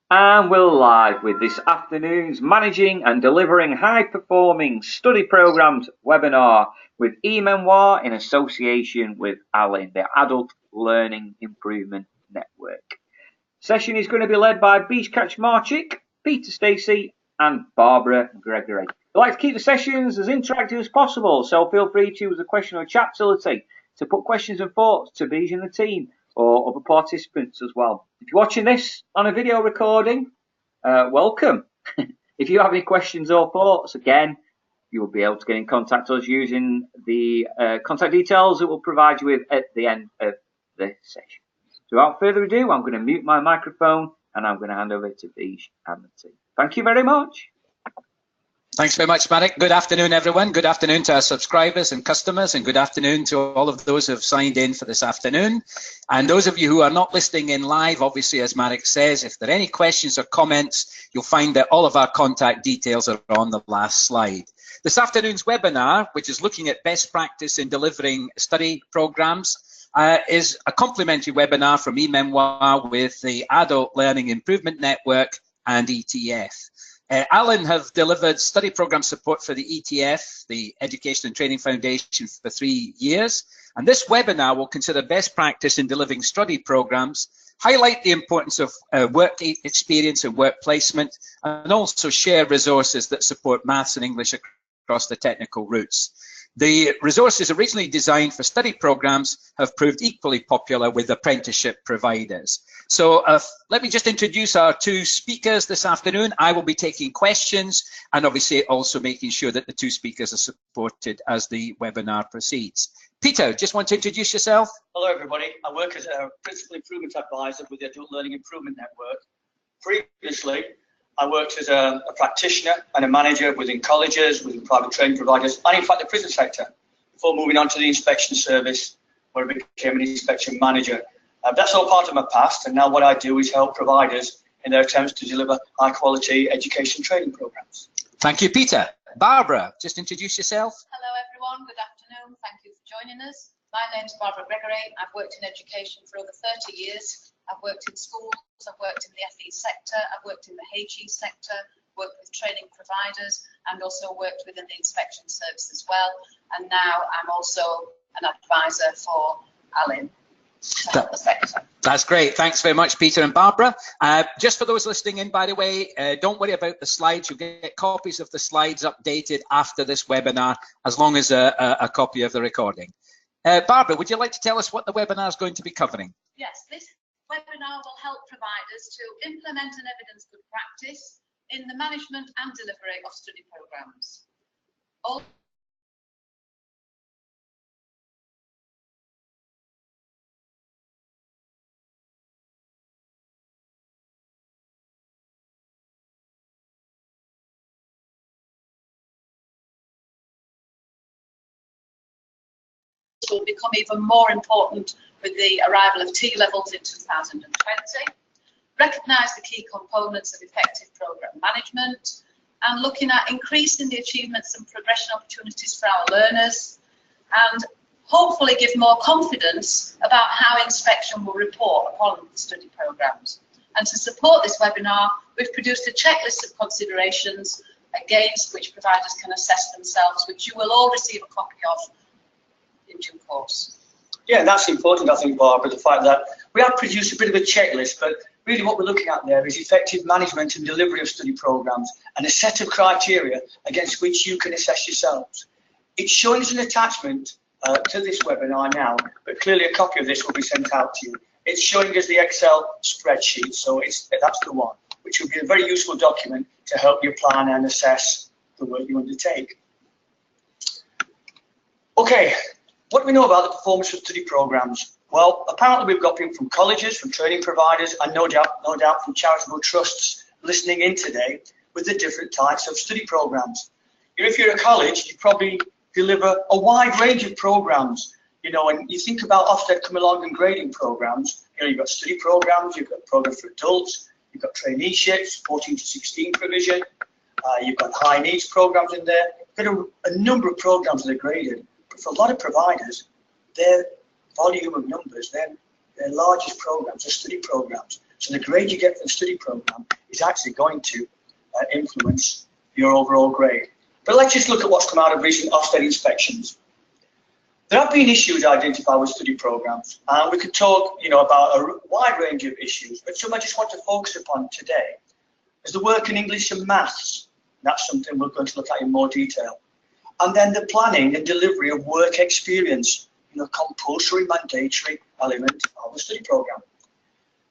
And we're live with this afternoon's Managing and Delivering High-Performing Study Programs webinar with e-Memoir in association with ALIN, the Adult Learning Improvement Network. Session is going to be led by Beej Kaczmarczyk, Peter Stacey and Barbara Gregory. I'd like to keep the sessions as interactive as possible, so feel free to use the question or chat facility to put questions and thoughts to Beej and the team, or other participants as well. If you're watching this on a video recording, welcome. If you have any questions or thoughts, again, you will be able to get in contact with us using the contact details that we'll provide you with at the end of the session. So without further ado, I'm going to mute my microphone and I'm going to hand over to Beej and the team. Thank you very much. Thanks very much, Marek. Good afternoon, everyone. Good afternoon to our subscribers and customers, and good afternoon to all of those who have signed in for this afternoon. And those of you who are not listening in live, obviously, as Marek says, if there are any questions or comments, you'll find that all of our contact details are on the last slide. This afternoon's webinar, which is looking at best practice in delivering study programs, is a complimentary webinar from e-Memoir with the Adult Learning Improvement Network and ETF. ALIN have delivered study program support for the ETF, the Education and Training Foundation, for 3 years. And this webinar will consider best practice in delivering study programs, highlight the importance of work experience and work placement, and also share resources that support maths and English across the technical routes. The resources originally designed for study programs have proved equally popular with apprenticeship providers. So let me just introduce our two speakers this afternoon. I will be taking questions and obviously also making sure that the two speakers are supported as the webinar proceeds. Peter, just want to introduce yourself? Hello, everybody. I work as a Principal Improvement Advisor with the Adult Learning Improvement Network. Previously, I worked as a practitioner and a manager within colleges, within private training providers, and in fact the prison sector, before moving on to the inspection service, where I became an inspection manager. That's all part of my past, and now what I do is help providers in their attempts to deliver high-quality education training programs. Thank you, Peter. Barbara, just introduce yourself. Hello, everyone. Good afternoon. Thank you for joining us. My name's Barbara Gregory. I've worked in education for over 30 years. I've worked in schools, I've worked in the FE sector, I've worked in the HE sector, worked with training providers, and also worked within the inspection service as well. And now I'm also an advisor for ALIN. That's great. Thanks very much, Peter and Barbara. Just for those listening in, by the way, don't worry about the slides. You'll get copies of the slides updated after this webinar, as long as a copy of the recording. Barbara, would you like to tell us what the webinar is going to be covering? Yes, this webinar will help providers to implement and evidence good practice in the management and delivery of study programs. Will become even more important with the arrival of T-levels in 2020. Recognise the key components of effective programme management and looking at increasing the achievements and progression opportunities for our learners, and hopefully give more confidence about how inspection will report upon study programmes. And to support this webinar, we've produced a checklist of considerations against which providers can assess themselves, which you will all receive a copy of in due course. Yeah, and that's important, I think, Barbara, the fact that we have produced a bit of a checklist, but really what we're looking at there is effective management and delivery of study programs and a set of criteria against which you can assess yourselves. It's showing as an attachment to this webinar now, but clearly a copy of this will be sent out to you. It's showing us the Excel spreadsheet, so that's the one, which will be a very useful document to help you plan and assess the work you undertake. Okay. What do we know about the performance of study programs? Well, apparently we've got people from colleges, from training providers, and no doubt from charitable trusts listening in today with the different types of study programs. You know, if you're a college, you probably deliver a wide range of programs. You know, and you think about Ofsted come along and grading programs. You know, you've got study programs, you've got programs for adults, you've got traineeships, 14 to 16 provision, you've got high needs programs in there. You've got a number of programs that are graded. For a lot of providers, their volume of numbers, their largest programs are study programs. So the grade you get for the study program is actually going to influence your overall grade. But let's just look at what's come out of recent Ofsted inspections. There have been issues identified with study programs, and we could talk, about a wide range of issues, but some I just want to focus upon today is the work in English and maths. That's something we're going to look at in more detail. And then the planning and delivery of work experience, compulsory mandatory element of the study program.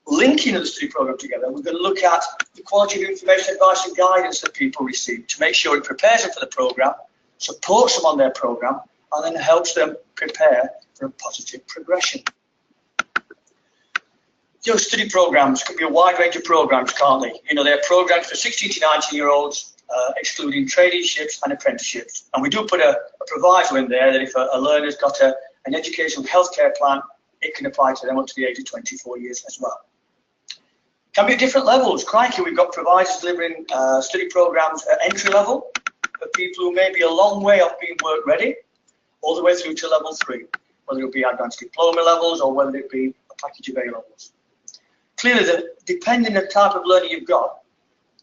Linking the study program together, we're going to look at the quality of information, advice and guidance that people receive to make sure it prepares them for the program, supports them on their program, and then helps them prepare for a positive progression. Study programs can be a wide range of programs, can't they? They're programs for 16 to 19-year-olds, excluding traineeships and apprenticeships. And we do put a proviso in there that if a learner's got an educational healthcare plan, it can apply to them up to the age of 24 years as well. Can be at different levels. Crikey, we've got providers delivering study programs at entry level for people who may be a long way off being work ready, all the way through to level 3, whether it be advanced diploma levels or whether it be a package of A levels. Clearly, depending on the type of learning you've got,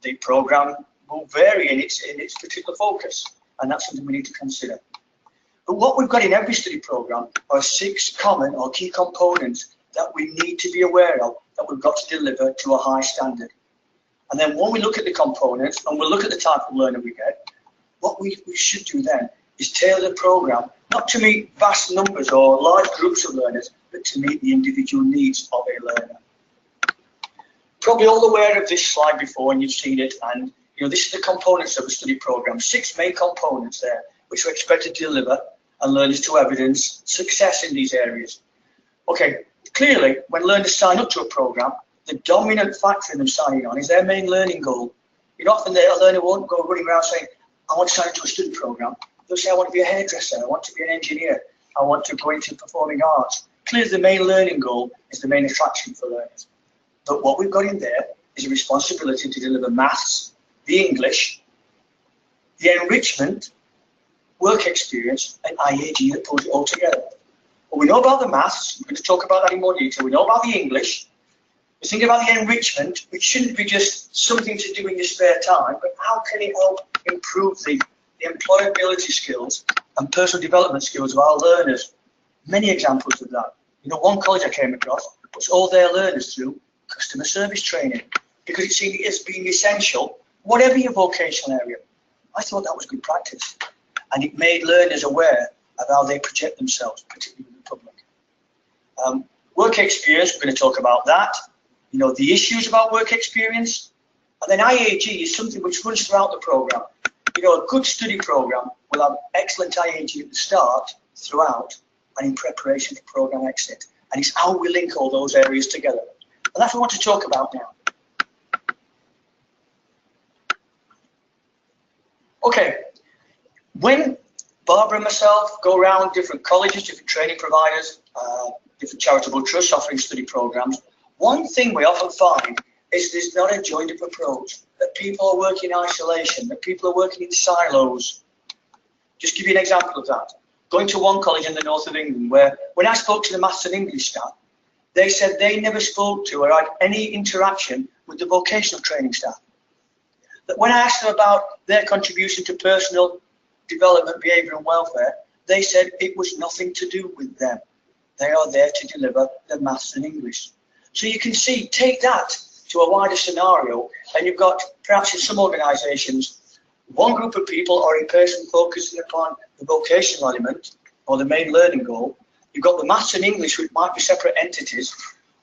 the program will vary in its particular focus, and that's something we need to consider. But what we've got in every study program are 6 common or key components that we need to be aware of, that we've got to deliver to a high standard. And then when we look at the components and we look at the type of learner we get, what we should do then is tailor the program not to meet vast numbers or large groups of learners, but to meet the individual needs of a learner. Probably all aware of this slide before, and you've seen it, and this is the components of a study program. 6 main components there, which we're expected to deliver and learners to evidence success in these areas. Okay, clearly, when learners sign up to a program, the dominant factor in them signing on is their main learning goal. Often a learner won't go running around saying, I want to sign into a study program. They'll say, I want to be a hairdresser, I want to be an engineer, I want to go into performing arts. Clearly, the main learning goal is the main attraction for learners. But what we've got in there is a responsibility to deliver maths, the English, the enrichment, work experience, and IAG that pulls it all together. Well, we know about the maths, we're going to talk about that in more detail. We know about the English. We think about the enrichment, which shouldn't be just something to do in your spare time, but how can it help improve the employability skills and personal development skills of our learners? Many examples of that. One college I came across puts all their learners through customer service training because it's seen as being essential, whatever your vocational area. I thought that was good practice, and it made learners aware of how they project themselves, particularly in the public. Work experience, we're going to talk about that. The issues about work experience, and then IAG is something which runs throughout the program. A good study program will have excellent IAG at the start, throughout, and in preparation for program exit. And it's how we link all those areas together. And that's what I want to talk about now. Okay, when Barbara and myself go around different colleges, different training providers, different charitable trusts offering study programs, one thing we often find is there's not a joined-up approach, that people are working in isolation, that people are working in silos. Just give you an example of that. Going to one college in the north of England where, when I spoke to the maths and English staff, they said they never spoke to or had any interaction with the vocational training staff. That when I asked them about their contribution to personal development, behaviour and welfare, they said it was nothing to do with them. They are there to deliver the maths and English. So you can see, take that to a wider scenario, and you've got, perhaps in some organisations, one group of people or a person focusing upon the vocational element or the main learning goal. You've got the maths and English, which might be separate entities.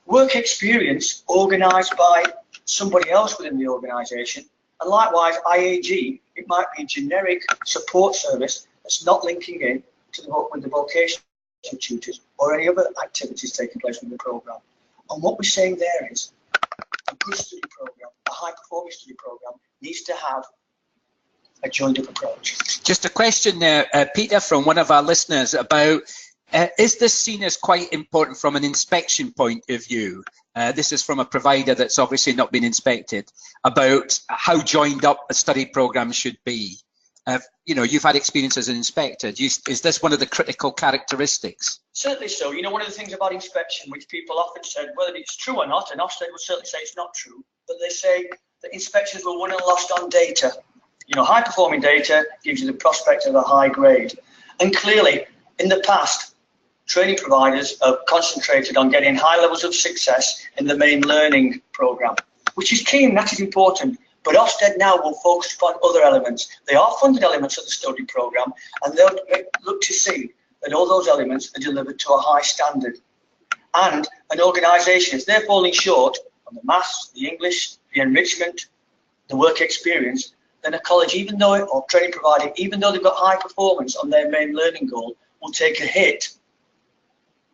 Work experience organised by somebody else within the organisation. And likewise, IAG, it might be a generic support service that's not linking in to with the vocational tutors or any other activities taking place within the programme. And what we're saying there is a good study programme, a high-performing study programme, needs to have a joined-up approach. Just a question there, Peter, from one of our listeners about, is this seen as quite important from an inspection point of view? This is from a provider that's obviously not been inspected, about how joined up a study programme should be. You know, you've had experience as an inspector. Is this one of the critical characteristics? Certainly so. You know, one of the things about inspection, which people often said, whether it's true or not, and Ofsted would certainly say it's not true, but they say that inspections were won and lost on data. You know, high-performing data gives you the prospect of a high grade. And clearly, in the past, training providers have concentrated on getting high levels of success in the main learning programme, which is key and that is important. But Ofsted now will focus upon other elements. They are funded elements of the study programme, and they'll look to see that all those elements are delivered to a high standard. And an organisation, if they're falling short on the maths, the English, the enrichment, the work experience, then a college, even though, or training provider, even though they've got high performance on their main learning goal, will take a hit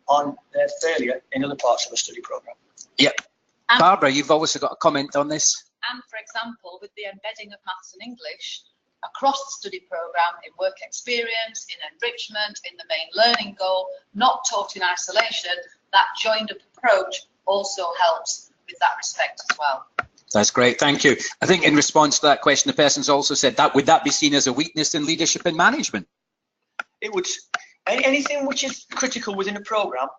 on their failure in other parts of the study programme. Yep. Barbara, you've also got a comment on this. And for example, with the embedding of maths and English across the study programme, in work experience, in enrichment, in the main learning goal, not taught in isolation, that joined up approach also helps with that respect as well. That's great, thank you. I think in response to that question, the person's also said that would that be seen as a weakness in leadership and management? It would. Anything which is critical within a programme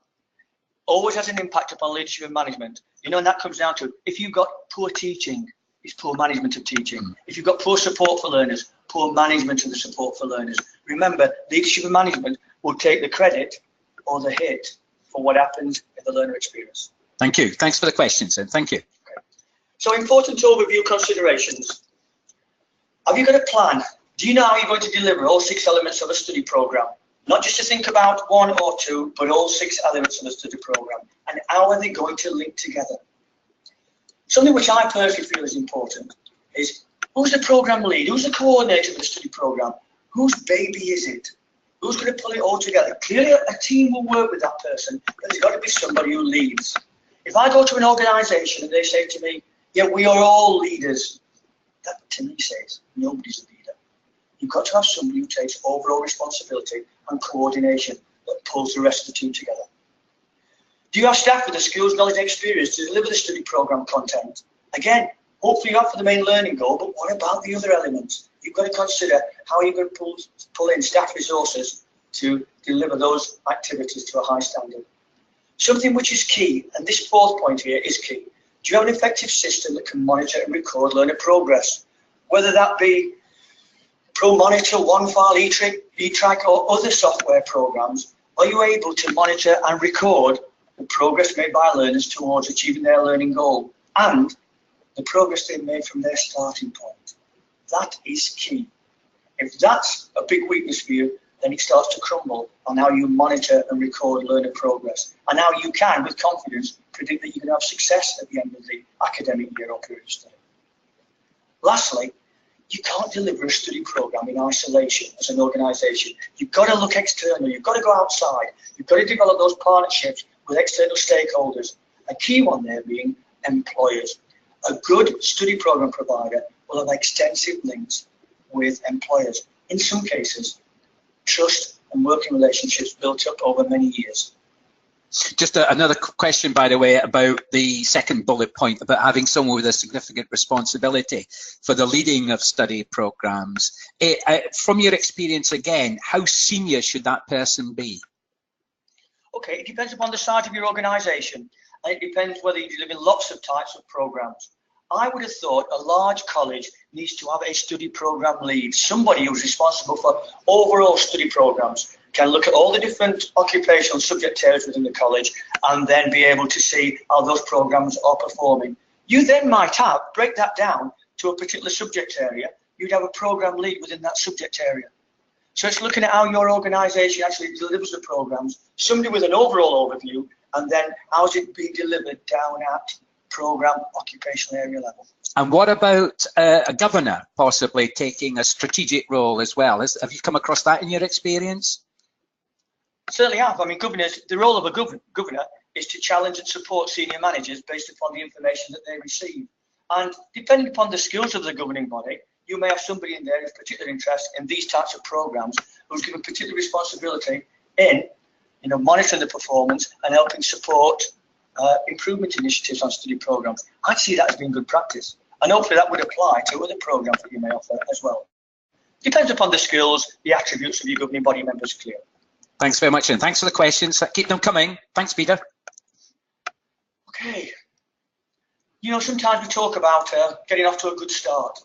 always has an impact upon leadership and management. You know, and that comes down to, if you've got poor teaching, it's poor management of teaching. If you've got poor support for learners, poor management of the support for learners. Remember, leadership and management will take the credit or the hit for what happens in the learner experience. Thank you. Thanks for the questions, then. Thank you. Okay. So, important overview considerations. Have you got a plan? Do you know how you're going to deliver all 6 elements of a study programme? Not just to think about 1 or 2, but all 6 elements of the study programme. And how are they going to link together? Something which I personally feel is important is, who's the programme lead? Who's the coordinator of the study programme? Whose baby is it? Who's going to pull it all together? Clearly, a team will work with that person, but there's got to be somebody who leads. If I go to an organisation and they say to me, yeah, we are all leaders, that to me says nobody's a leader. You've got to have somebody who takes overall responsibility and coordination that pulls the rest of the team together. Do you have staff with the skills, knowledge and experience to deliver the study programme content? Again, hopefully you have for the main learning goal, but what about the other elements? You've got to consider how you're going to pull in staff resources to deliver those activities to a high standard. Something which is key, and this 4th point here is key. Do you have an effective system that can monitor and record learner progress? Whether that be ProMonitor, OneFile, eTrack or other software programs, are you able to monitor and record the progress made by learners towards achieving their learning goal and the progress they've made from their starting point? That is key. If that's a big weakness for you, then it starts to crumble on how you monitor and record learner progress and how you can, with confidence, predict that you can have success at the end of the academic year or period of study. Lastly, you can't deliver a study programme in isolation as an organisation. You've got to look external, you've got to go outside, you've got to develop those partnerships with external stakeholders. A key one there being employers. A good study programme provider will have extensive links with employers. In some cases, trust and working relationships built up over many years. Just another question, by the way, about the second bullet point, about having someone with a significant responsibility for the leading of study programs. From your experience, again, how senior should that person be? Okay, it depends upon the size of your organisation, and it depends whether you deliver lots of types of programs. I would have thought a large college needs to have a study programme lead, somebody who's responsible for overall study programmes, can look at all the different occupational subject areas within the college and then be able to see how those programmes are performing. You then might break that down to a particular subject area, you'd have a programme lead within that subject area. So it's looking at how your organisation actually delivers the programmes, somebody with an overall overview, and then how's it being delivered down at programme occupational area level. And what about a governor possibly taking a strategic role as well? Have you come across that in your experience? Certainly have. I mean, governors, the role of a governor is to challenge and support senior managers based upon the information that they receive. And depending upon the skills of the governing body, you may have somebody in there with particular interest in these types of programs who's given particular responsibility in, monitoring the performance and helping support improvement initiatives on study programs. I'd see that as being good practice. And hopefully that would apply to other programs that you may offer as well. Depends upon the skills, the attributes of your governing body members, clear. Thanks very much, and thanks for the questions. Keep them coming. Thanks, Peter. Okay. You know, sometimes we talk about getting off to a good start.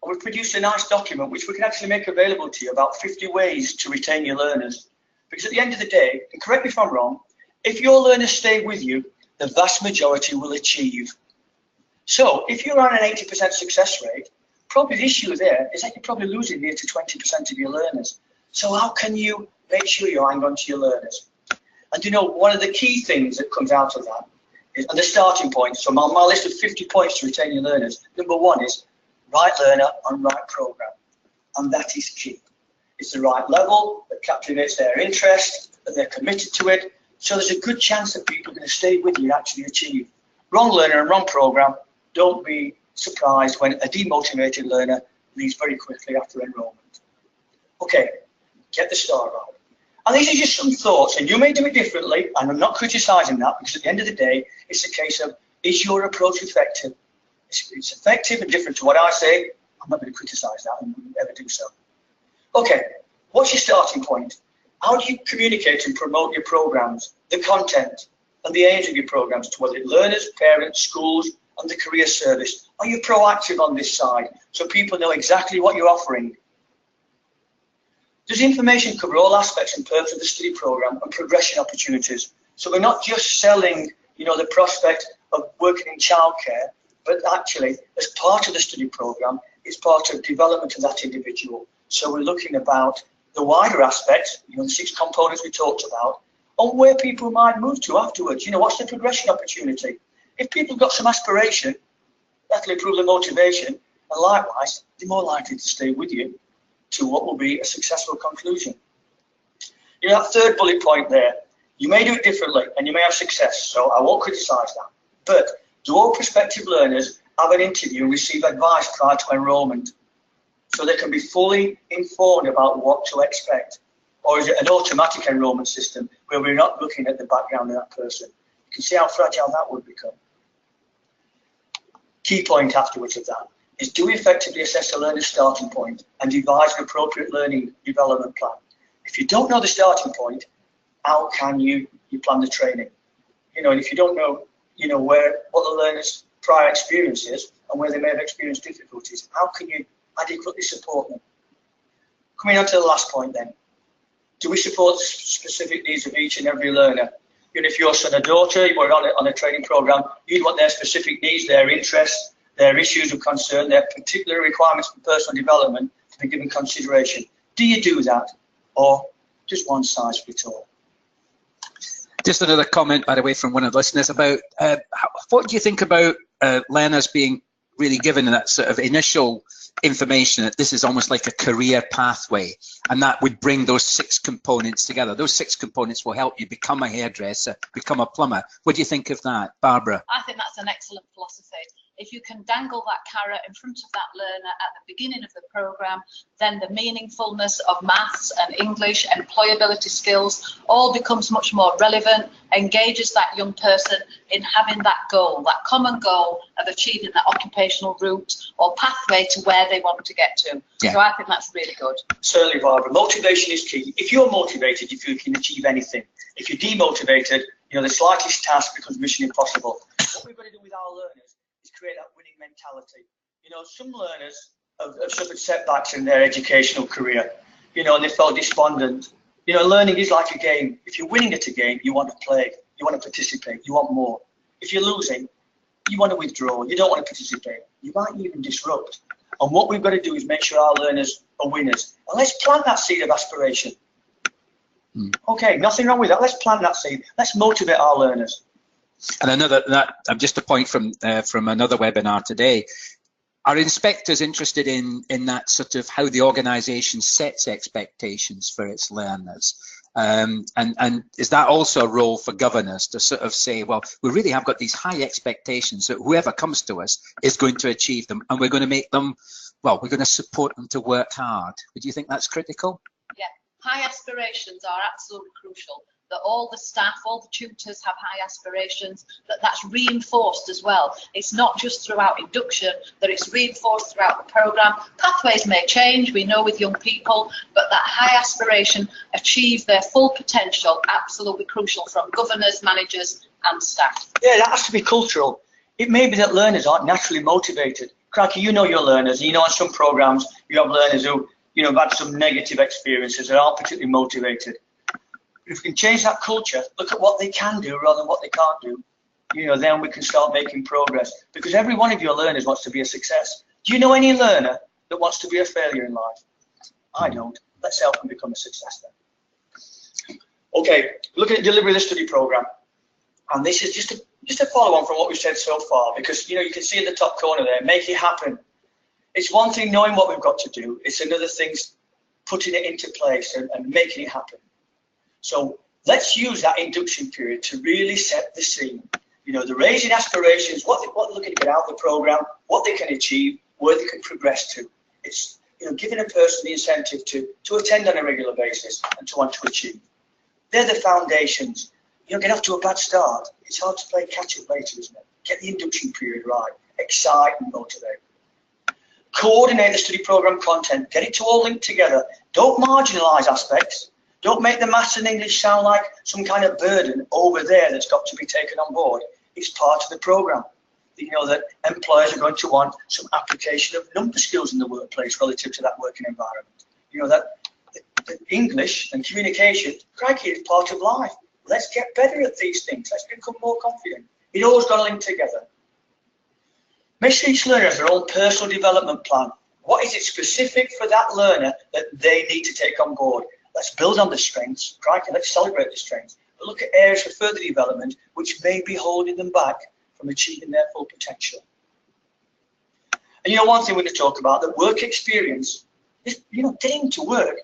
And we've produced a nice document which we can actually make available to you, about 50 ways to retain your learners. Because at the end of the day, and correct me if I'm wrong, if your learners stay with you, the vast majority will achieve. So if you're on an 80% success rate, probably the issue there is that you're probably losing near to 20% of your learners. So how can you make sure you hang on to your learners? And you know, one of the key things that comes out of that is, and the starting point, so on my list of 50 points to retain your learners, number one is right learner on right program. And that is key. It's the right level that captivates their interest, that they're committed to it. So there's a good chance that people are going to stay with you and actually achieve. Wrong learner and wrong program, don't be surprised when a demotivated learner leaves very quickly after enrollment. Okay, get the star right. And these are just some thoughts, and you may do it differently, and I'm not criticising that, because at the end of the day, it's a case of, is your approach effective? It's effective and different to what I say. I'm not going to criticise that and never do so. Okay, what's your starting point? How do you communicate and promote your programs, the content, and the aims of your programs towards learners, parents, schools, and the career service? Are you proactive on this side so people know exactly what you're offering? Does information cover all aspects and purposes of the study program and progression opportunities? So we're not just selling, you know, the prospect of working in childcare, but actually, as part of the study program, it's part of development of that individual. So we're looking about the wider aspects, you know, the 6 components we talked about, on where people might move to afterwards. You know, what's the progression opportunity? If people have got some aspiration, that'll improve their motivation, and likewise, they're more likely to stay with you to what will be a successful conclusion. You know, that third bullet point there, you may do it differently and you may have success, so I won't criticise that. But do all prospective learners have an interview and receive advice prior to enrolment so they can be fully informed about what to expect? Or is it an automatic enrolment system where we're not looking at the background of that person? You can see how fragile that would become. Key point afterwards of that is, do we effectively assess a learner's starting point and devise an appropriate learning development plan? If you don't know the starting point, how can you plan the training? You know, and if you don't know, you know, what the learner's prior experience is and where they may have experienced difficulties, how can you adequately support them? Coming on to the last point then, do we support the specific needs of each and every learner? Even if your son or daughter, you were on a training program, you'd want their specific needs, their interests, their issues of concern, their particular requirements for personal development to be given consideration. Do you do that, or just one size fits all? Just another comment, by the way, from one of the listeners about what do you think about learners being really given that sort of initial information that this is almost like a career pathway, and that would bring those 6 components together. Those 6 components will help you become a hairdresser, become a plumber. What do you think of that, Barbara? I think that's an excellent philosophy. If you can dangle that carrot in front of that learner at the beginning of the programme, then the meaningfulness of maths and English, employability skills, all becomes much more relevant, engages that young person in having that goal, that common goal of achieving that occupational route or pathway to where they want to get to. Yeah. So I think that's really good. Certainly, Barbara. Motivation is key. If you're motivated, if you can achieve anything. If you're demotivated, you know, the slightest task becomes mission impossible. What we've got to do with our learners is create that winning mentality. You know, some learners have suffered setbacks in their educational career, you know, and they felt despondent. You know, learning is like a game. If you're winning at a game, you want to play, you want to participate, you want more. If you're losing, you want to withdraw, you don't want to participate. You might even disrupt. And what we've got to do is make sure our learners are winners. And let's plant that seed of aspiration. Okay, nothing wrong with that. Let's plant that seed. Let's motivate our learners. And just a point from another webinar today. Are inspectors interested in that sort of how the organisation sets expectations for its learners? And is that also a role for governors to sort of say, well, we really have got these high expectations that whoever comes to us is going to achieve them, and we're going to make them, well, we're going to support them to work hard. Do you think that's critical? Yeah, high aspirations are absolutely crucial. that all the staff, all the tutors have high aspirations, that's reinforced as well. It's not just throughout induction, that it's reinforced throughout the programme. Pathways may change, we know with young people, but that high aspiration, achieve their full potential, absolutely crucial from governors, managers and staff. Yeah, that has to be cultural. It may be that learners aren't naturally motivated. Crikey, you know your learners. You know on some programmes you have learners who, you know, have had some negative experiences that aren't particularly motivated. If we can change that culture, look at what they can do rather than what they can't do, you know, then we can start making progress. Because every one of your learners wants to be a success. Do you know any learner that wants to be a failure in life? I don't. Let's help them become a success then. Okay, looking at delivery of the study programme. And this is just a follow on from what we've said so far, because, you know, you can see in the top corner there, make it happen. It's one thing knowing what we've got to do. It's another thing putting it into place and making it happen. So let's use that induction period to really set the scene. You know, the raising aspirations, what they're looking to get out of the programme, what they can achieve, where they can progress to. It's, you know, giving a person the incentive to attend on a regular basis and to want to achieve. They're the foundations. You know, get off to a bad start. It's hard to play catch up later, isn't it? Get the induction period right. Excite and motivate. Coordinate the study programme content. Get it to all linked together. Don't marginalise aspects. Don't make the maths and English sound like some kind of burden over there that's got to be taken on board. It's part of the programme. You know that employers are going to want some application of number skills in the workplace relative to that working environment. You know that the English and communication, crikey, is part of life. Let's get better at these things. Let's become more confident. It all's got to link together. Make sure each learner has their own personal development plan. What is it specific for that learner that they need to take on board? Let's build on the strengths. Crikey, let's celebrate the strengths. But look at areas for further development which may be holding them back from achieving their full potential. And you know, one thing we're going to talk about, that work experience is, you know, getting to work.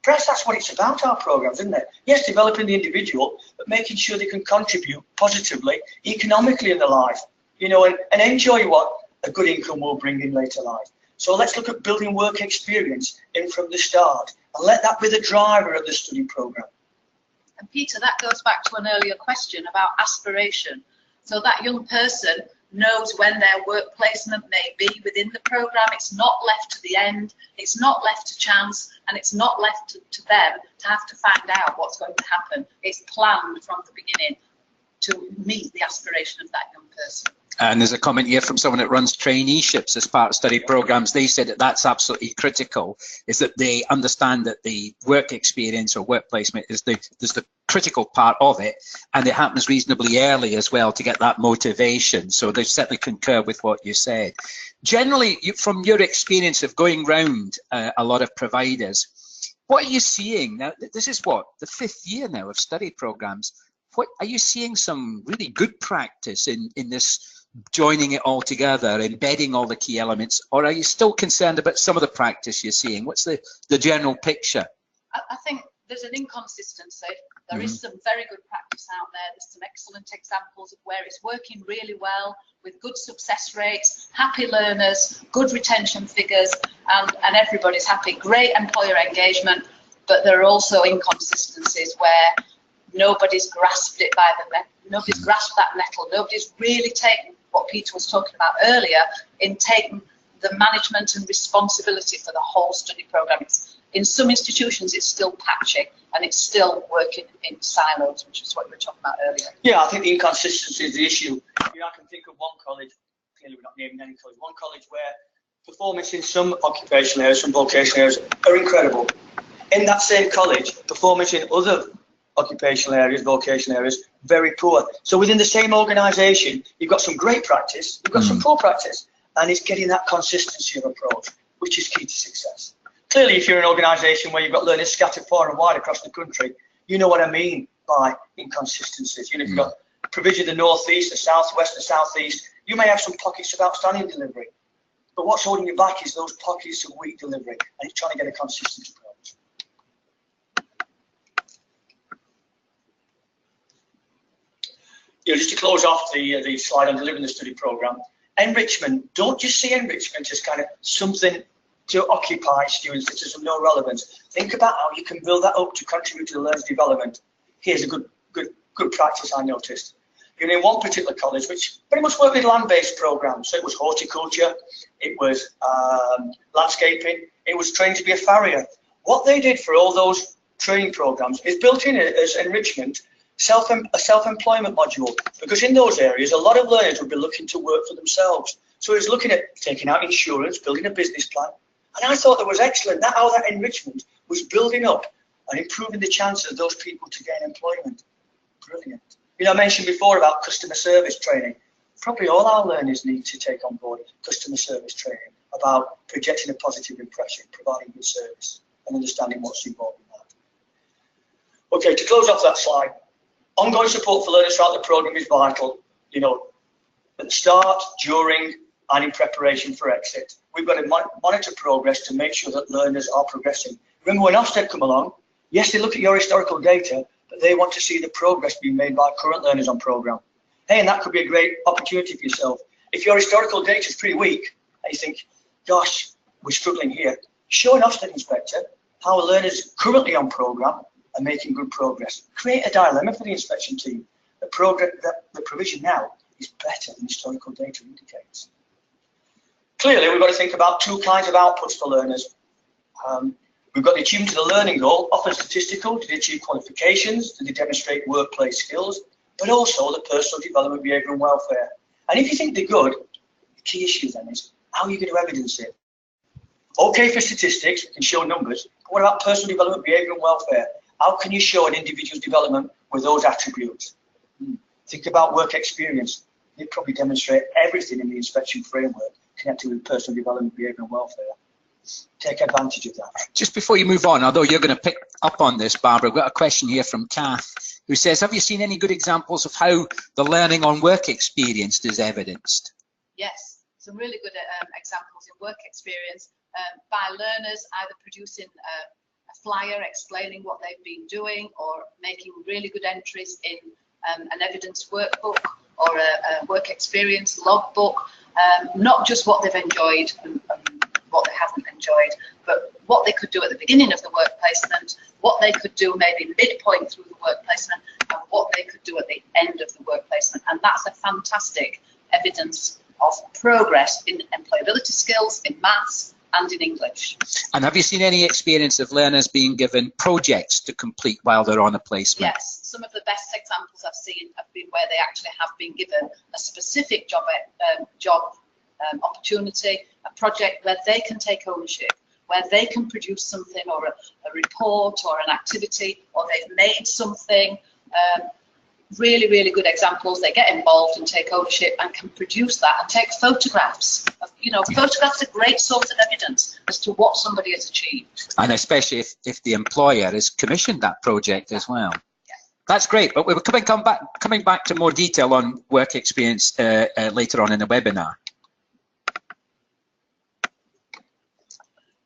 Perhaps that's what it's about, our programs, isn't it? Yes, developing the individual, but making sure they can contribute positively, economically in their life, you know, and enjoy what a good income will bring in later life. So let's look at building work experience in from the start and let that be the driver of the study program. And Peter, that goes back to an earlier question about aspiration. So that young person knows when their work placement may be within the program. It's not left to the end, it's not left to chance, and it's not left to them to have to find out what's going to happen. It's planned from the beginning to meet the aspiration of that young person. And there's a comment here from someone that runs traineeships as part of study programs. They said that that's absolutely critical, is that they understand that the work experience or work placement is the critical part of it, and it happens reasonably early as well to get that motivation. So they certainly concur with what you said. Generally, from your experience of going round a lot of providers, what are you seeing? Now, this is what, the 5th year now of study programs. What are you seeing some really good practice in this joining it all together, embedding all the key elements, or are you still concerned about some of the practice you're seeing? What's the general picture? I think there's an inconsistency. There is some very good practice out there. There's some excellent examples of where it's working really well with good success rates, happy learners, good retention figures, and everybody's happy. Great employer engagement, but there are also inconsistencies where nobody's grasped it by the nobody's grasped that nettle. Nobody's really taken what Peter was talking about earlier in taking the management and responsibility for the whole study programme. In some institutions, it's still patchy and it's still working in silos, which is what we were talking about earlier. Yeah, I think the inconsistency is the issue. You know, I can think of one college, clearly we're not naming any college, one college where performance in some occupational areas, some vocational areas are incredible. In that same college, performance in other occupational areas, vocational areas, very poor. So within the same organisation, you've got some great practice, you've got some poor practice, and it's getting that consistency of approach, which is key to success. Clearly, if you're an organisation where you've got learners scattered far and wide across the country, you know what I mean by inconsistencies. You know, if you've got provision in the northeast, the southwest, the southeast, you may have some pockets of outstanding delivery. But what's holding you back is those pockets of weak delivery, and it's trying to get a consistent approach. You know, just to close off the slide on delivering the study programme, enrichment, don't just see enrichment as kind of something to occupy students that is of no relevance. Think about how you can build that up to contribute to the learner's development. Here's a good practice I noticed. You're in one particular college which pretty much worked with land-based programs. So it was horticulture, it was landscaping, it was training to be a farrier. What they did for all those training programs is built in as enrichment, a self-employment module, because in those areas a lot of learners would be looking to work for themselves. So it's looking at taking out insurance, building a business plan, and I thought that was excellent, that how that enrichment was building up and improving the chances of those people to gain employment. Brilliant. You know, I mentioned before about customer service training. Probably all our learners need to take on board customer service training about projecting a positive impression, providing good service, and understanding what's involved in that. Okay, to close off that slide, ongoing support for learners throughout the program is vital. You know, at the start, during, and in preparation for exit. We've got to monitor progress to make sure that learners are progressing. Remember when Ofsted come along, yes, they look at your historical data, but they want to see the progress being made by current learners on program. Hey, and that could be a great opportunity for yourself. If your historical data is pretty weak, and you think, gosh, we're struggling here, show an Ofsted inspector how learners currently on program are making good progress. Create a dilemma for the inspection team. The provision now is better than historical data indicates. Clearly, we've got to think about two kinds of outputs for learners. We've got the achievement of the learning goal, often statistical. Do they achieve qualifications? Do they demonstrate workplace skills? But also the personal development, behaviour and welfare. And if you think they're good, the key issue then is how are you going to evidence it? Okay for statistics, you can show numbers, but what about personal development, behaviour and welfare? How can you show an individual's development with those attributes? Think about work experience. They probably demonstrate everything in the inspection framework connected with personal development, behaviour and welfare. Take advantage of that. Just before you move on, although you're going to pick up on this, Barbara, we've got a question here from Kath, who says, have you seen any good examples of how the learning on work experience is evidenced? Yes, some really good examples in work experience by learners either producing a flyer explaining what they've been doing or making really good entries in an evidence workbook or a work experience logbook, not just what they've enjoyed and what they haven't enjoyed, but what they could do at the beginning of the work placement, what they could do maybe midpoint through the work placement, and what they could do at the end of the work placement. And that's a fantastic evidence of progress in employability skills, in maths, and in English. And have you seen any experience of learners being given projects to complete while they're on a placement? Yes, some of the best examples I've seen have been where they actually have been given a specific job opportunity, a project where they can take ownership, where they can produce something or a report or an activity, or they've made something. Really, really good examples. They get involved and take ownership and can produce that and take photographs. You know, photographs are a great source of evidence as to what somebody has achieved. And especially if the employer has commissioned that project as well. Yeah. That's great, but we're coming back to more detail on work experience later on in the webinar.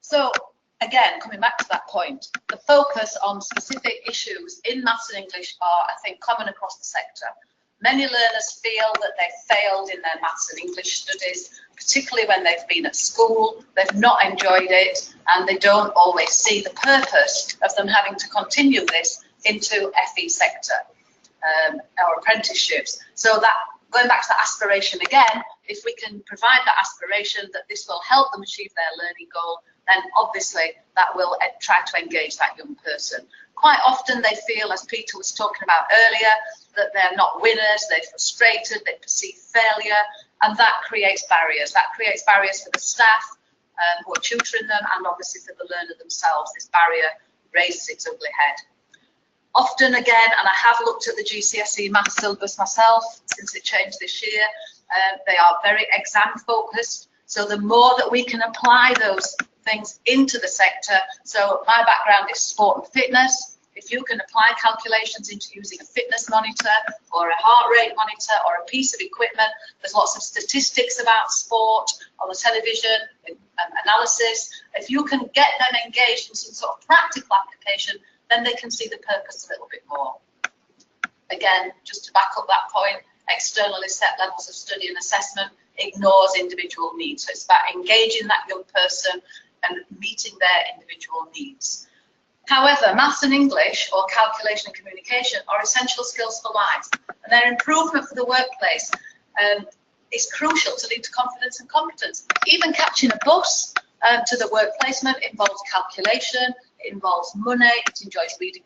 So again, coming back to that point, the focus on specific issues in maths and English are, I think, common across the sector. Many learners feel that they've failed in their maths and English studies, particularly when they've been at school, they've not enjoyed it, and they don't always see the purpose of them having to continue this into FE sector or apprenticeships. So that, going back to the aspiration again, if we can provide that aspiration that this will help them achieve their learning goal, then obviously that will try to engage that young person. Quite often they feel, as Peter was talking about earlier, that they're not winners, they're frustrated, they perceive failure, and that creates barriers. That creates barriers for the staff who are tutoring them, and obviously for the learner themselves. This barrier raises its ugly head. Often again, and I have looked at the GCSE maths syllabus myself since it changed this year, they are very exam focused. So the more that we can apply those things into the sector, so my background is sport and fitness. If you can apply calculations into using a fitness monitor or a heart rate monitor or a piece of equipment, there's lots of statistics about sport on the television, analysis. If you can get them engaged in some sort of practical application, then they can see the purpose a little bit more. Again, just to back up that point, externally set levels of study and assessment ignores individual needs. So it's about engaging that young person and meeting their individual needs. However, maths and English, or calculation and communication, are essential skills for life, and their improvement for the workplace is crucial to lead to confidence and competence. Even catching a bus to the work placement involves calculation, it involves money, it involves reading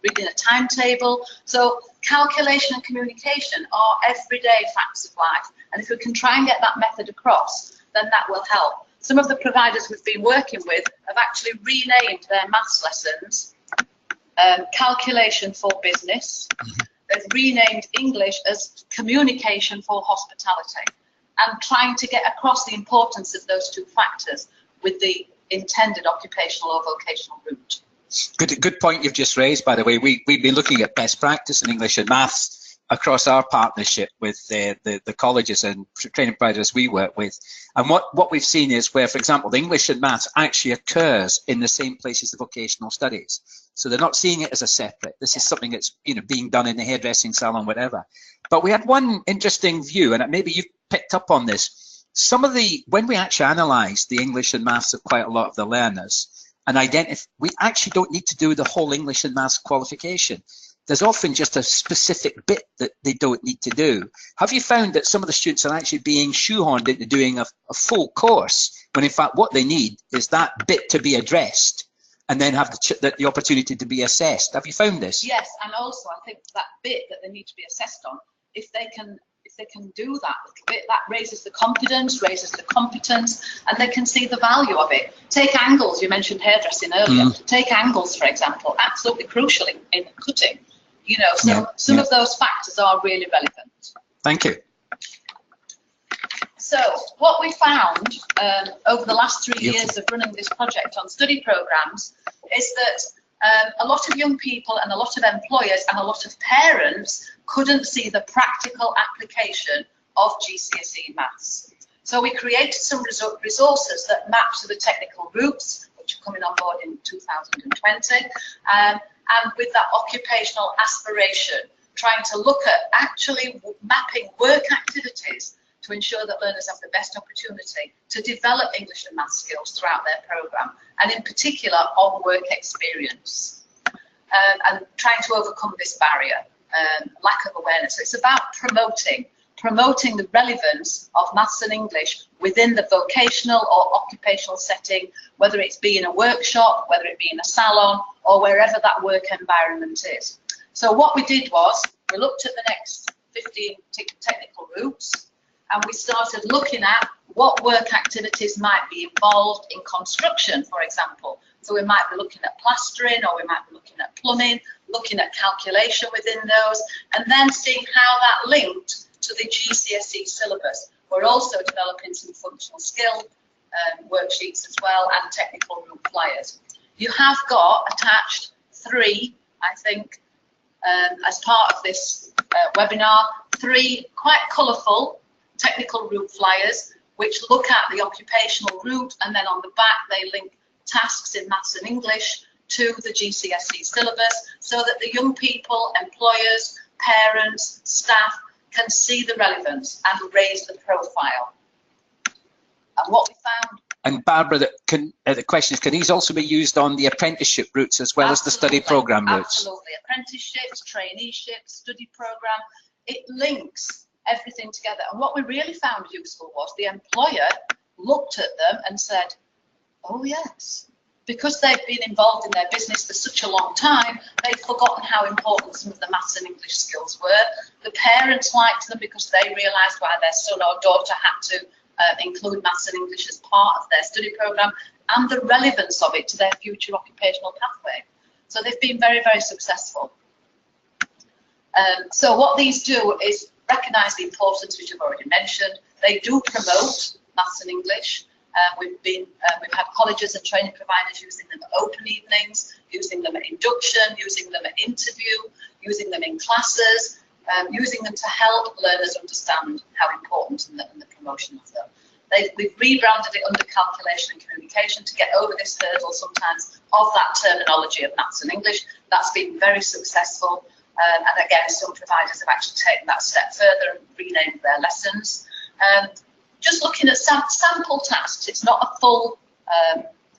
reading a timetable. So calculation and communication are everyday facts of life, and if we can try and get that method across, then that will help. Some of the providers we've been working with have actually renamed their maths lessons calculation for business. They've renamed English as communication for hospitality, and trying to get across the importance of those two factors with the intended occupational or vocational route. Good point you've just raised, by the way. We've been looking at best practice in English and maths across our partnership with the colleges and training providers we work with. And what we've seen is where, for example, the English and maths actually occurs in the same place as the vocational studies. So they're not seeing it as a separate. This is something that's being done in the hairdressing salon, whatever. But we had one interesting view, and maybe you've picked up on this. When we actually analysed the English and maths of quite a lot of the learners, and we actually don't need to do the whole English and maths qualification. There's often just a specific bit that they don't need to do. Have you found that some of the students are actually being shoehorned into doing a full course, when in fact what they need is that bit to be addressed and then have the opportunity to be assessed? Have you found this? Yes, and also I think that bit that they need to be assessed on, if they can do that little bit, that raises the confidence, raises the competence, and they can see the value of it. Take angles, you mentioned hairdressing earlier. Take angles, for example, absolutely crucial in cutting. So some of those factors are really relevant. Thank you. So what we found over the last 3 years of running this project on study programs is that a lot of young people and a lot of employers and a lot of parents couldn't see the practical application of GCSE maths. So we created some resources that map to the technical routes, which are coming on board in 2020, and with that occupational aspiration, trying to look at actually mapping work activities to ensure that learners have the best opportunity to develop English and maths skills throughout their programme, and in particular on work experience, and trying to overcome this barrier, lack of awareness. So it's about promoting the relevance of maths and English within the vocational or occupational setting, whether it's be in a workshop, whether it be in a salon, or wherever that work environment is. So what we did was we looked at the next 15 technical routes, and we started looking at what work activities might be involved in construction, for example. So we might be looking at plastering, or we might be looking at plumbing, looking at calculation within those, and then seeing how that linked to the GCSE syllabus. We're also developing some functional skill worksheets as well, and technical room flyers. You have got attached 3, I think, as part of this webinar, 3 quite colourful technical route flyers which look at the occupational route, and then on the back they link tasks in maths and English to the GCSE syllabus, so that the young people, employers, parents, staff can see the relevance and raise the profile. And what we found. And Barbara, the question is, can these also be used on the apprenticeship routes as well as the study programme routes? Absolutely. Apprenticeships, traineeships, study programme, it links everything together. And what we really found useful was the employer looked at them and said, oh yes, because they've been involved in their business for such a long time, they've forgotten how important some of the maths and English skills were. The parents liked them because they realised why their son or daughter had to include maths and English as part of their study programme, and the relevance of it to their future occupational pathway. So they've been very, very successful. So what these do is recognise the importance, which I've already mentioned. They do promote maths and English. We've had colleges and training providers using them at open evenings, using them at induction, using them at interview, using them in classes, using them to help learners understand how important and the promotion of them. We've rebranded it under calculation and communication to get over this hurdle sometimes of that terminology of maths and English. That's been very successful. And again, some providers have actually taken that step further and renamed their lessons. Just looking at sample tasks, it's not a full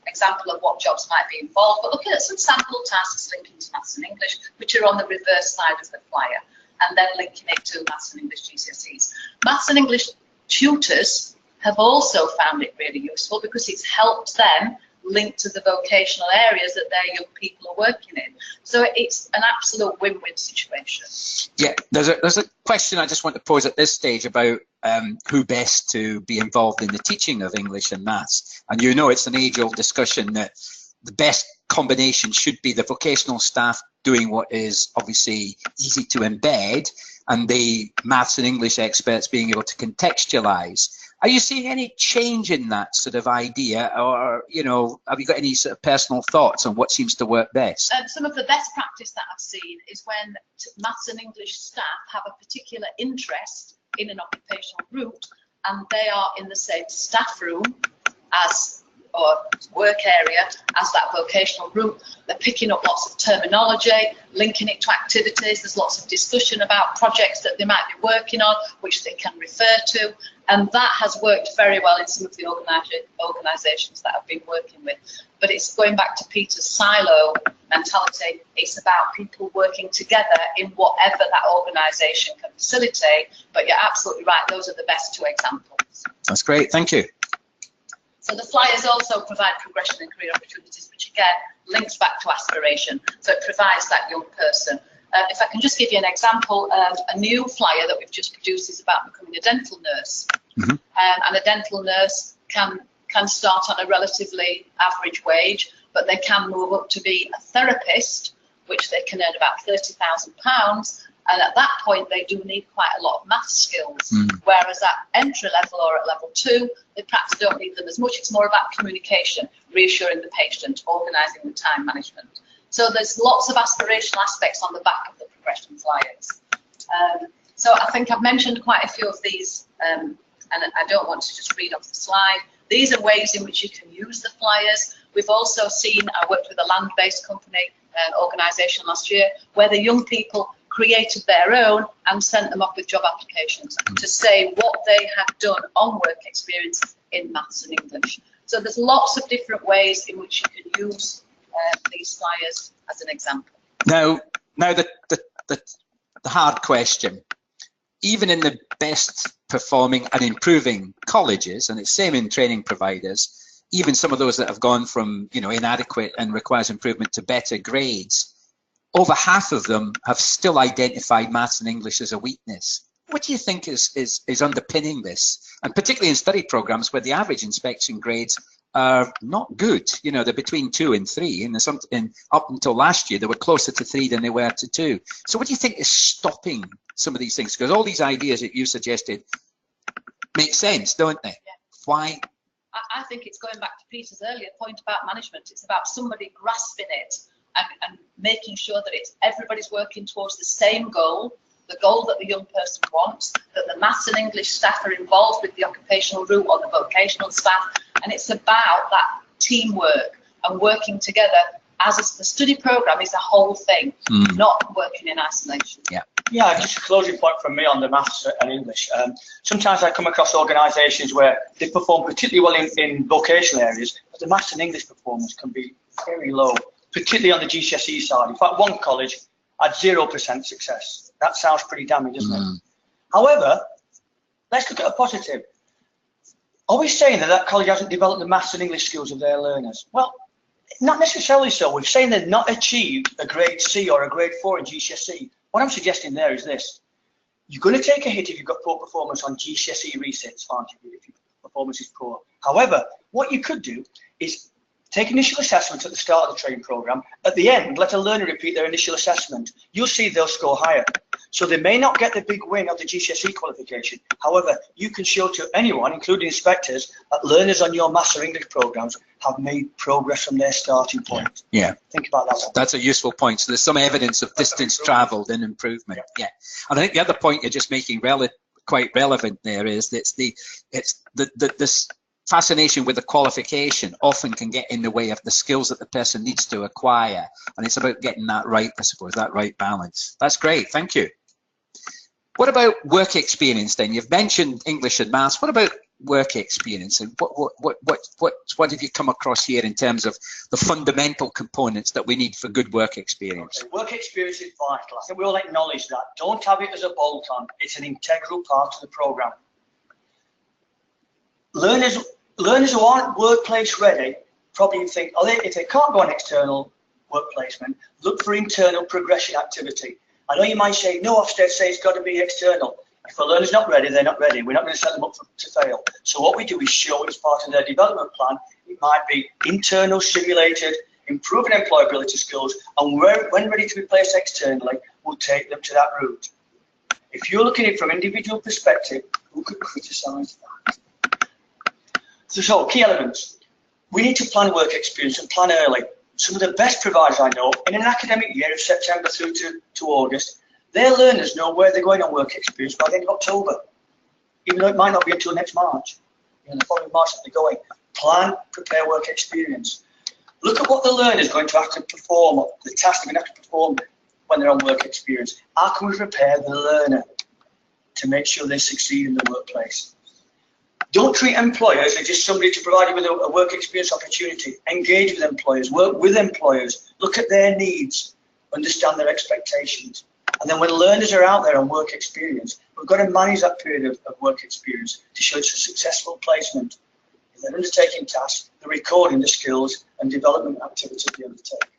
example of what jobs might be involved, but looking at some sample tasks linking to Maths and English, which are on the reverse side of the flyer, and then linking it to Maths and English GCSEs. Maths and English tutors have also found it really useful because it's helped them link to the vocational areas that their young people are working in. So it's an absolute win-win situation. Yeah, there's a question I just want to pose at this stage about who best to be involved in the teaching of English and Maths. And you know it's an age-old discussion that the best combination should be the vocational staff doing what is obviously easy to embed, and the Maths and English experts being able to contextualize. Are you seeing any change in that sort of idea, or, you know, have you got any sort of personal thoughts on what seems to work best? Some of the best practice that I've seen is when Maths and English staff have a particular interest in an occupational route, and they are in the same staff room as or work area as that vocational route. They're picking up lots of terminology, linking it to activities. There's lots of discussion about projects that they might be working on, which they can refer to. And that has worked very well in some of the organisations that I've been working with. But it's going back to Peter's silo mentality. It's about people working together in whatever that organisation can facilitate. But you're absolutely right, those are the best two examples. That's great, thank you. So the flyers also provide progression and career opportunities, which again links back to aspiration. So it provides that young person. If I can just give you an example, a new flyer that we've just produced is about becoming a dental nurse. Mm-hmm. And a dental nurse can start on a relatively average wage, but they can move up to be a therapist, which they can earn about £30,000. And at that point, they do need quite a lot of math skills. Whereas at entry level or at level 2, they perhaps don't need them as much. It's more about communication, reassuring the patient, organising the time management. So there's lots of aspirational aspects on the back of the progression flyers. So I think I've mentioned quite a few of these, and I don't want to just read off the slide. These are ways in which you can use the flyers. We've also seen, I worked with a land-based company organisation last year, where the young people created their own and sent them off with job applications to say what they had done on work experience in Maths and English. So there's lots of different ways in which you can use these flyers as an example. Now the hard question. Even in the best performing and improving colleges, and it's same in training providers, even some of those that have gone from, you know, inadequate and requires improvement to better grades, over half of them have still identified Maths and English as a weakness. What do you think is underpinning this? And particularly in study programs where the average inspection grades are not good. You know, they're between 2 and 3, and up until last year, they were closer to 3 than they were to 2. So what do you think is stopping some of these things? Because all these ideas that you suggested make sense, don't they? Yeah. Why? I think it's going back to Peter's earlier point about management. It's about somebody grasping it and making sure that everybody's working towards the same goal, the goal that the young person wants, that the Maths and English staff are involved with the occupational route or the vocational staff, and it's about that teamwork and working together as the study programme is a whole thing, not working in isolation. Yeah, just a closing point from me on the Maths and English. Sometimes I come across organisations where they perform particularly well in vocational areas, but the Maths and English performance can be very low, particularly on the GCSE side. In fact, one college had 0% success. That sounds pretty damning, doesn't it? However, let's look at a positive. Are we saying that college hasn't developed the Maths and English skills of their learners? Well, not necessarily so. We're saying they've not achieved a grade C or a grade 4 in GCSE. What I'm suggesting there is this. You're going to take a hit if you've got poor performance on GCSE resits, aren't you, if your performance is poor. However, what you could do is take initial assessment at the start of the training programme. At the end, let a learner repeat their initial assessment. You'll see they'll score higher. So they may not get the big win of the GCSE qualification. However, you can show to anyone, including inspectors, that learners on your Maths or English programmes have made progress from their starting point. Yeah. Think about that one. That's a useful point. So there's some evidence of distance travelled and improvement. Yeah. And I think the other point you're just making quite relevant there is that this fascination with the qualification often can get in the way of the skills that the person needs to acquire, and it's about getting that right, I suppose, that right balance. That's great, thank you. What about work experience then? You've mentioned English and Maths. What about work experience, and what have you come across here in terms of the fundamental components that we need for good work experience? Okay. Work experience is vital. I think we all acknowledge that. Don't have it as a bolt-on. It's an integral part of the program. Learners who aren't workplace ready probably think, oh, if they can't go on external work placement, look for internal progression activity. I know you might say, no, Ofsted say it's got to be external. If a learner's not ready, they're not ready. We're not going to set them up to fail. So what we do is show it's part of their development plan. It might be internal, simulated, improving employability skills, and when ready to be placed externally, we'll take them to that route. If you're looking at it from an individual perspective, who could criticise that? So key elements. We need to plan work experience and plan early. Some of the best providers I know, in an academic year of September through to August, their learners know where they're going on work experience by the end of October, even though it might not be until next March. The following March that they're going. Plan, prepare work experience. Look at what the learner is going to have to perform, the tasks they're going to have to perform when they're on work experience. How can we prepare the learner to make sure they succeed in the workplace? Don't treat employers as just somebody to provide you with a work experience opportunity. Engage with employers, work with employers, look at their needs, understand their expectations. And then when learners are out there on work experience, we've got to manage that period of work experience to show it's a successful placement. If they're undertaking tasks, they're recording the skills and development activities they undertake.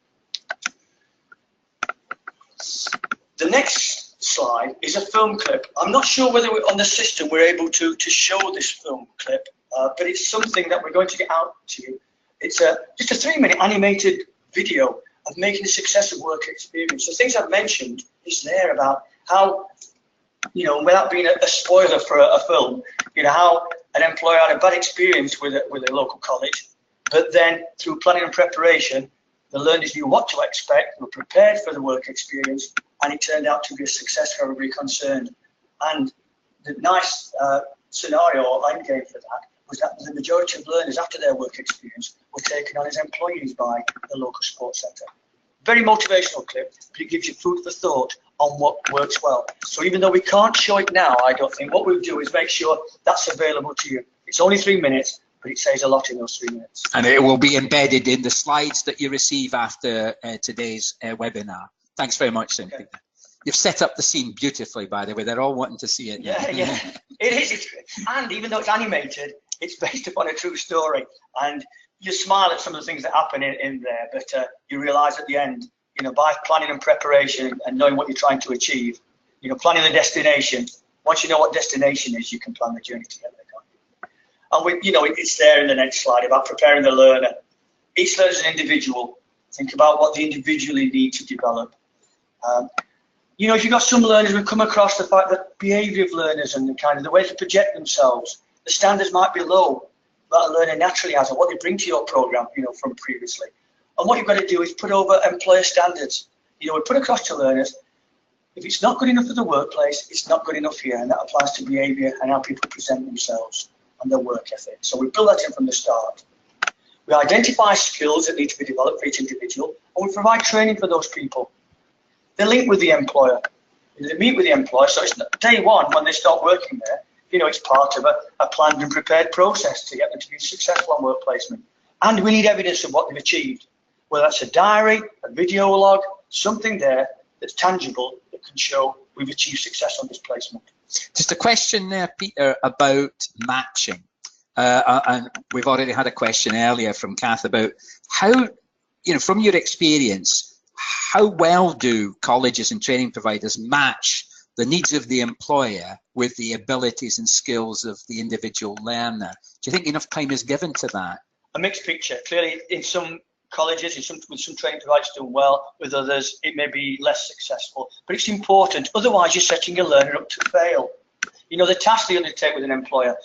The next slide is a film clip. I'm not sure whether on the system we're able to show this film clip, but it's something that we're going to get out to you. It's just a 3-minute animated video of making a success of work experience. The things I've mentioned is there about how, without being a spoiler for a film, how an employer had a bad experience with a local college, but then through planning and preparation, the learners knew what to expect, were prepared for the work experience, and it turned out to be a success for everybody concerned. And the nice scenario or end game for that was that the majority of learners after their work experience were taken on as employees by the local sports centre. Very motivational clip, but it gives you food for thought on what works well. So even though we can't show it now, I don't think, what we'll do is make sure that's available to you. It's only 3 minutes, but it says a lot in those 3 minutes. And it will be embedded in the slides that you receive after today's webinar. Thanks very much, Cynthia. Okay. You've set up the scene beautifully, by the way. They're all wanting to see it. Yeah, yeah. It is. And even though it's animated, it's based upon a true story. And you smile at some of the things that happen in there, but you realise at the end, by planning and preparation and knowing what you're trying to achieve, planning the destination. Once you know what destination is, you can plan the journey to get there. And it's there in the next slide about preparing the learner. Each learner is an individual. Think about what they individually need to develop. If you've got some learners who come across the fact that behaviour of learners and the way they project themselves, the standards might be low that a learner naturally has, or what they bring to your programme, from previously. And what you've got to do is put over employer standards. We put across to learners, if it's not good enough for the workplace, it's not good enough here, and that applies to behaviour and how people present themselves and their work ethic. So we build that in from the start. We identify skills that need to be developed for each individual, and we provide training for those people. They link with the employer. They meet with the employer, so it's day one when they start working there. It's part of a planned and prepared process to get them to be successful on work placement. And we need evidence of what they've achieved, whether that's a diary, a video log, something there that's tangible that can show we've achieved success on this placement. Just a question there, Peter, about matching. And we've already had a question earlier from Kath about how, from your experience, how well do colleges and training providers match the needs of the employer with the abilities and skills of the individual learner? Do you think enough time is given to that? A mixed picture. Clearly, in some colleges, with some training providers doing well, with others, it may be less successful. But it's important. Otherwise, you're setting a learner up to fail. The task they undertake with an employer.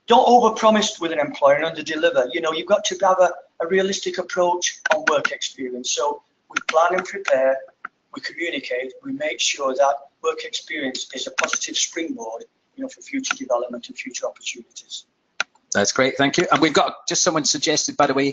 Don't overpromise with an employer and underdeliver. You've got to have a realistic approach on work experience. So we plan and prepare, we communicate, we make sure that work experience is a positive springboard, for future development and future opportunities. That's great, thank you. And we've got just someone suggested, by the way,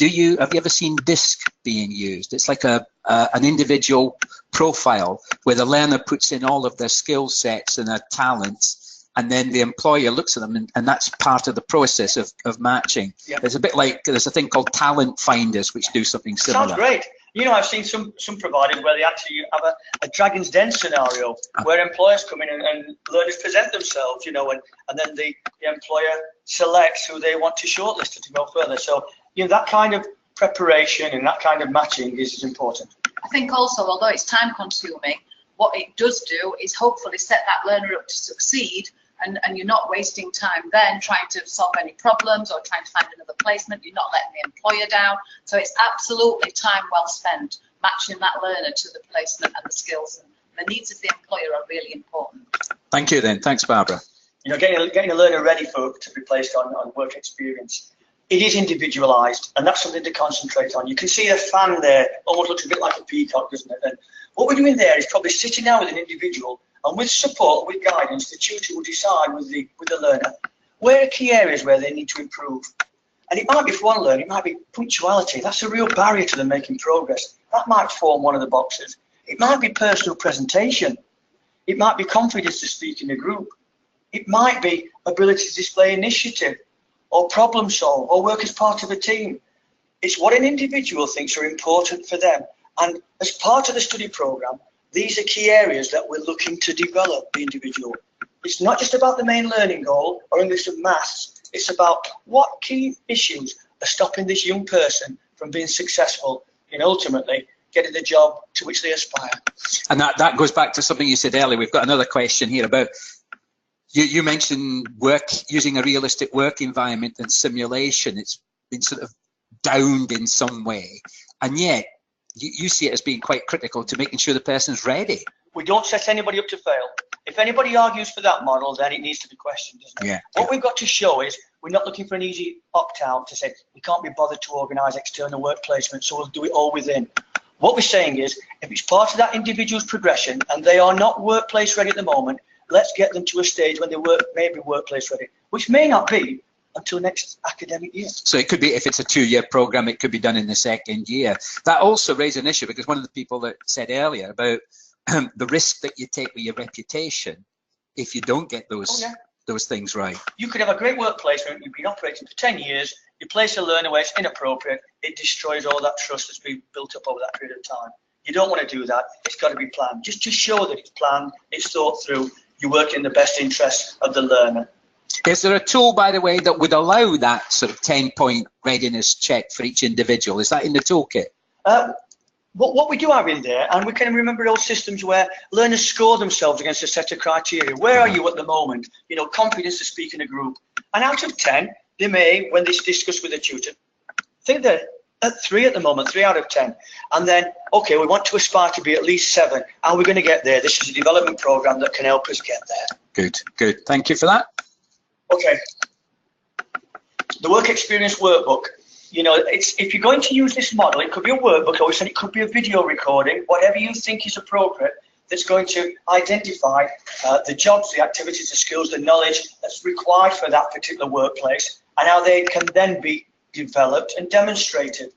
have you ever seen DISC being used? It's like an individual profile where the learner puts in all of their skill sets and their talents, and then the employer looks at them, and that's part of the process of matching. Yeah. There's a bit like, there's a thing called talent finders, which do something similar. Sounds great. You know, I've seen some providers where they actually have a Dragon's Den scenario where employers come in and learners present themselves, you know, and then the employer selects who they want to shortlist to go further. So, you know, that kind of preparation and that kind of matching is important. I think also, although it's time consuming, what it does do is hopefully set that learner up to succeed, and you're not wasting time then trying to solve any problems or trying to find another placement. You're not letting the employer down. So it's absolutely time well spent matching that learner to the placement and the skills, and the needs of the employer are really important. Thank you then. Thanks, Barbara. You know, getting a learner ready to be placed on work experience. It is individualised, and that's something to concentrate on. You can see the fan there, almost looks a bit like a peacock, doesn't it? And what we're doing there is probably sitting down with an individual, and with support, with guidance, the tutor will decide with the learner where are key areas where they need to improve. And it might be for one learner, it might be punctuality. That's a real barrier to them making progress. That might form one of the boxes. It might be personal presentation. It might be confidence to speak in a group. It might be ability to display initiative, or problem solve, or work as part of a team. It's what an individual thinks are important for them. And as part of the study programme, these are key areas that we're looking to develop the individual. It's not just about the main learning goal or English and maths. It's about what key issues are stopping this young person from being successful in ultimately getting the job to which they aspire. And that goes back to something you said earlier. We've got another question here about, you mentioned work, using a realistic work environment and simulation. It's been sort of downed in some way, and yet you see it as being quite critical to making sure the person's ready. We don't set anybody up to fail. If anybody argues for that model, then it needs to be questioned, doesn't it? Yeah. What we've got to show is we're not looking for an easy opt-out to say we can't be bothered to organise external work placement, so we'll do it all within. What we're saying is, if it's part of that individual's progression and they are not workplace ready at the moment, let's get them to a stage when they may be workplace ready, which may not be until next academic year. So it could be, if it's a 2-year program, it could be done in the 2nd year. That also raised an issue, because one of the people that said earlier about the risk that you take with your reputation if you don't get those things right. You could have a great work placement, you've been operating for 10 years, you place a learner where it's inappropriate, it destroys all that trust that's been built up over that period of time. You don't want to do that. It's got to be planned. Just to show that it's planned, it's thought through, you work in the best interest of the learner. Is there a tool, by the way, that would allow that sort of 10-point readiness check for each individual? Is that in the toolkit? What we do have in there, and we can remember those systems where learners score themselves against a set of criteria. Where are you at the moment? You know, confidence to speak in a group. And out of 10, they may, when they discuss with a tutor, think they're at 3 at the moment, 3 out of 10. And then, okay, we want to aspire to be at least 7. How are we going to get there? This is a development program that can help us get there. Good, good. Thank you for that. Okay. The work experience workbook. You know, if you're going to use this model, it could be a workbook, or it could be a video recording, whatever you think is appropriate, that's going to identify the jobs, the activities, the skills, the knowledge that's required for that particular workplace, and how they can then be developed and demonstrated.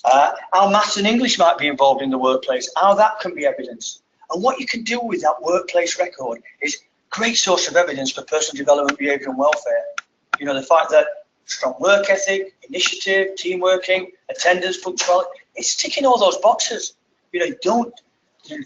How maths and English might be involved in the workplace, how that can be evidenced. And what you can do with that workplace record is a great source of evidence for personal development, behaviour and welfare. You know, the fact that strong work ethic, initiative, team working, attendance, punctuality, it's ticking all those boxes. You know, don't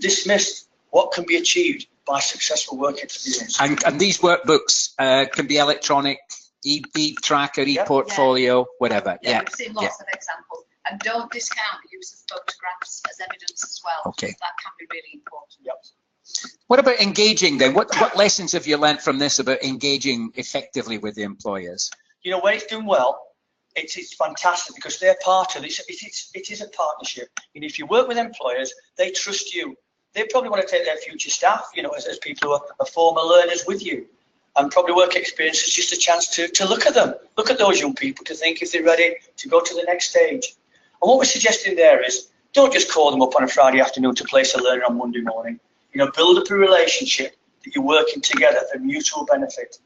dismiss what can be achieved by successful work experience. And these workbooks can be electronic, e-tracker, e-portfolio, whatever. Yeah, we've seen lots of examples. And don't discount the use of photographs as evidence as well. Okay. That can be really important. Yep. What about engaging then? What lessons have you learned from this about engaging effectively with the employers? You know, when it's done well, it's fantastic because they're part of it. It is a partnership. And if you work with employers, they trust you. They probably want to take their future staff, you know, as people who are former learners with you. And probably work experience is just a chance to look at them, look at those young people, to think if they're ready to go to the next stage. And what we're suggesting there is, don't just call them up on a Friday afternoon to place a learner on Monday morning. You know, build up a relationship that you're working together for mutual benefit.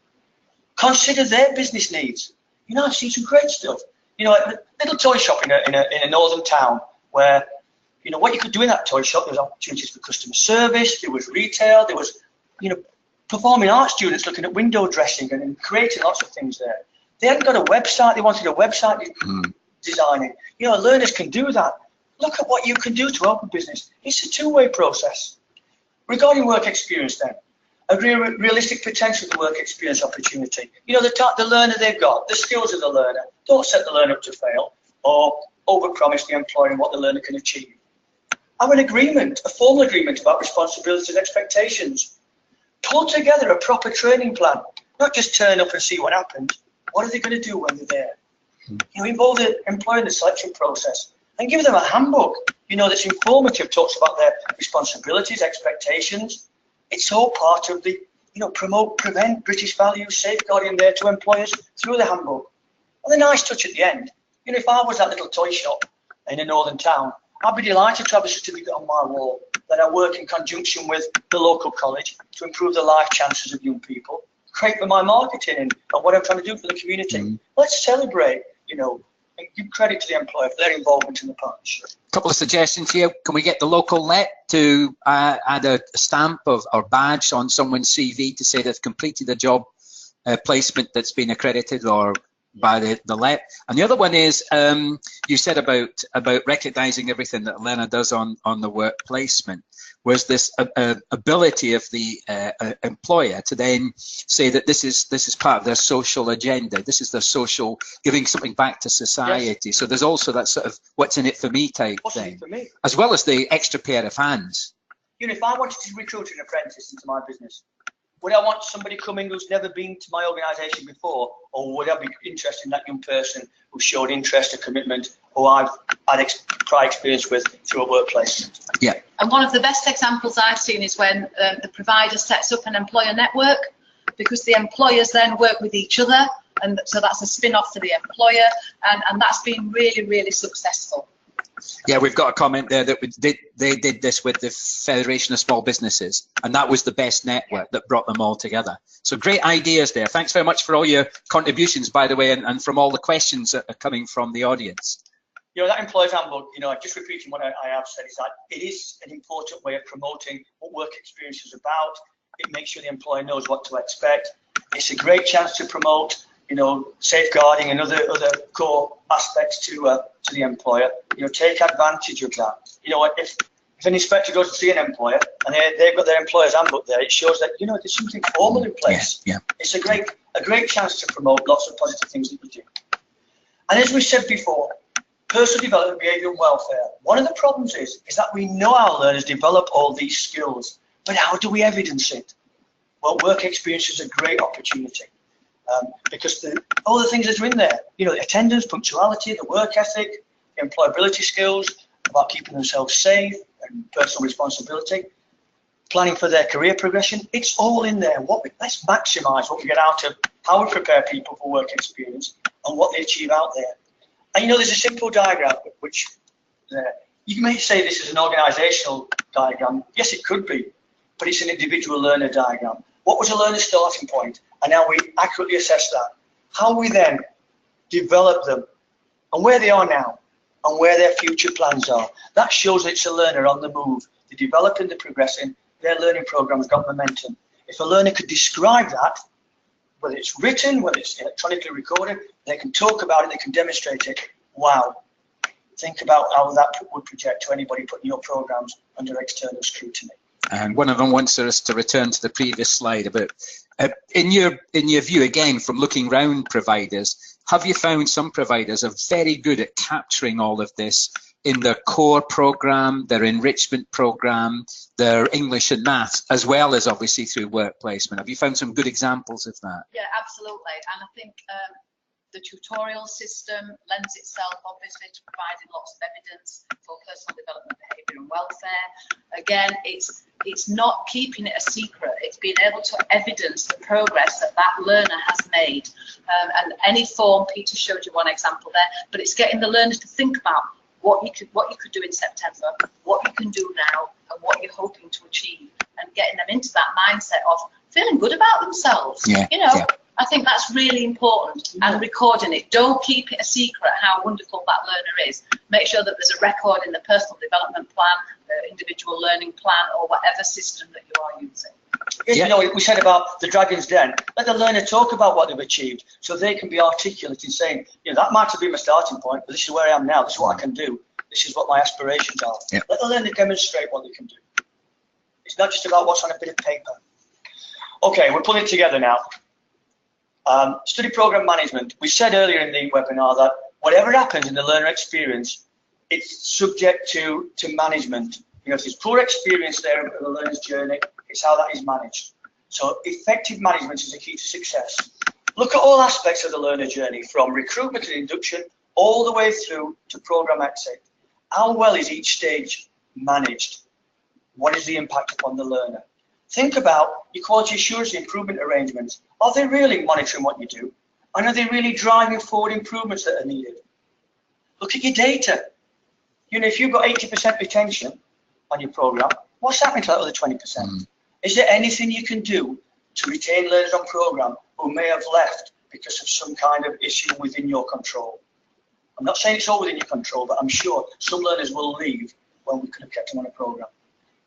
Consider their business needs. You know, I've seen some great stuff. You know, a little toy shop in a northern town where, you know, what you could do in that toy shop, there was opportunities for customer service, there was retail, there was, you know, performing arts students looking at window dressing and creating lots of things there. They hadn't got a website. They wanted a website designing. You know, learners can do that. Look at what you can do to help a business. It's a two-way process. Regarding work experience then, agree with realistic potential of the work experience opportunity. You know, the learner they've got, the skills of the learner. Don't set the learner up to fail or overpromise the employer what the learner can achieve. Have an agreement, a formal agreement about responsibilities and expectations. Pull together a proper training plan, not just turn up and see what happens. What are they going to do when they're there? You know, involve the employer in the selection process and give them a handbook, you know, that's informative, talks about their responsibilities, expectations. It's all part of the, you know, promote, prevent British values, safeguarding there to employers through the handbook. And a nice touch at the end. You know, if I was that little toy shop in a northern town, I'd be delighted to have a certificate on my wall that I work in conjunction with the local college to improve the life chances of young people. Great for my marketing and what I'm trying to do for the community. Let's celebrate, you know, and give credit to the employer for their involvement in the partnership. A couple of suggestions here. Can we get the local let to add a stamp or badge on someone's CV to say they've completed a job placement that's been accredited or by the let? And the other one is you said about recognizing everything that a learner does on the work placement. Was this ability of the employer to then say that this is part of their social agenda, this is their social, giving something back to society. Yes. So there's also that sort of what's in it for me type thing, for me, as well as the extra pair of hands. You know, if I wanted to recruit an apprentice into my business, would I want somebody coming who's never been to my organisation before, or would I be interested in that young person who showed interest and commitment, who I've had prior experience with through a workplace? Yeah. And one of the best examples I've seen is when the provider sets up an employer network, because the employers then work with each other, and so that's a spin-off for the employer, and that's been really, really successful. Yeah, we've got a comment there that they did this with the Federation of Small Businesses, and that was the best network that brought them all together. So great ideas there. Thanks very much for all your contributions, by the way, and from all the questions that are coming from the audience. You know, that employer's handbook, you know, just repeating what I have said, is that it is an important way of promoting what work experience is about. It makes sure the employer knows what to expect. It's a great chance to promote, you know, safeguarding and other core aspects to the employer. You know, take advantage of that. You know, if an inspector goes to see an employer and they've got their employer's handbook there, it shows that, you know, there's something formal in place. Yeah. It's a great chance to promote lots of positive things that we do. And as we said before, personal development, behaviour and welfare. One of the problems is that we know our learners develop all these skills, but how do we evidence it? Well, work experience is a great opportunity. Because all the things that are in there, you know, the attendance, punctuality, the work ethic, the employability skills, about keeping themselves safe and personal responsibility, planning for their career progression, it's all in there. Let's maximise what we get out of how we prepare people for work experience and what they achieve out there. And you know, there's a simple diagram which you may say this is an organisational diagram. Yes, it could be, but it's an individual learner diagram. What was a learner's starting point? And now we accurately assess that. How we then develop them and where they are now and where their future plans are. That shows that it's a learner on the move. They're developing, they're progressing, their learning program's got momentum. If a learner could describe that, whether it's written, whether it's electronically recorded, they can talk about it, they can demonstrate it. Wow. Think about how that would project to anybody putting your programs under external scrutiny. And one of them wants us to return to the previous slide about, in your view, again, from looking round providers, have you found some providers are very good at capturing all of this in their core program, their enrichment program, their English and maths, as well as obviously through work placement? Have you found some good examples of that? Yeah, absolutely. And I think the tutorial system lends itself obviously to providing lots of evidence for personal development, behaviour and welfare. Again, it's not keeping it a secret, it's being able to evidence the progress that learner has made. And any form, Peter showed you one example there, but it's getting the learners to think about what you could do in September, what you can do now, and what you're hoping to achieve, and getting them into that mindset of feeling good about themselves. Yeah, you know, yeah. I think that's really important, and recording it. Don't keep it a secret how wonderful that learner is. Make sure that there's a record in the personal development plan, the individual learning plan, or whatever system that you are using. You know, we said about the Dragon's Den. Let the learner talk about what they've achieved, so they can be articulate in saying, you know, that might have been my starting point, but this is where I am now. This is what I can do. This is what my aspirations are. Yeah. Let the learner demonstrate what they can do. It's not just about what's on a bit of paper. Okay, we're pulling it together now. Study program management. We said earlier in the webinar that whatever happens in the learner experience, it's subject to management. You know, if there's poor experience there of the learner's journey, it's how that is managed. So effective management is the key to success. Look at all aspects of the learner journey, from recruitment and induction all the way through to program exit. How well is each stage managed? What is the impact upon the learner? Think about your quality assurance improvement arrangements. Are they really monitoring what you do? And are they really driving forward improvements that are needed? Look at your data. You know, if you've got 80% retention on your program, what's happening to that other 20%? Is there anything you can do to retain learners on program who may have left because of some kind of issue within your control? I'm not saying it's all within your control, but I'm sure some learners will leave when we could have kept them on a program.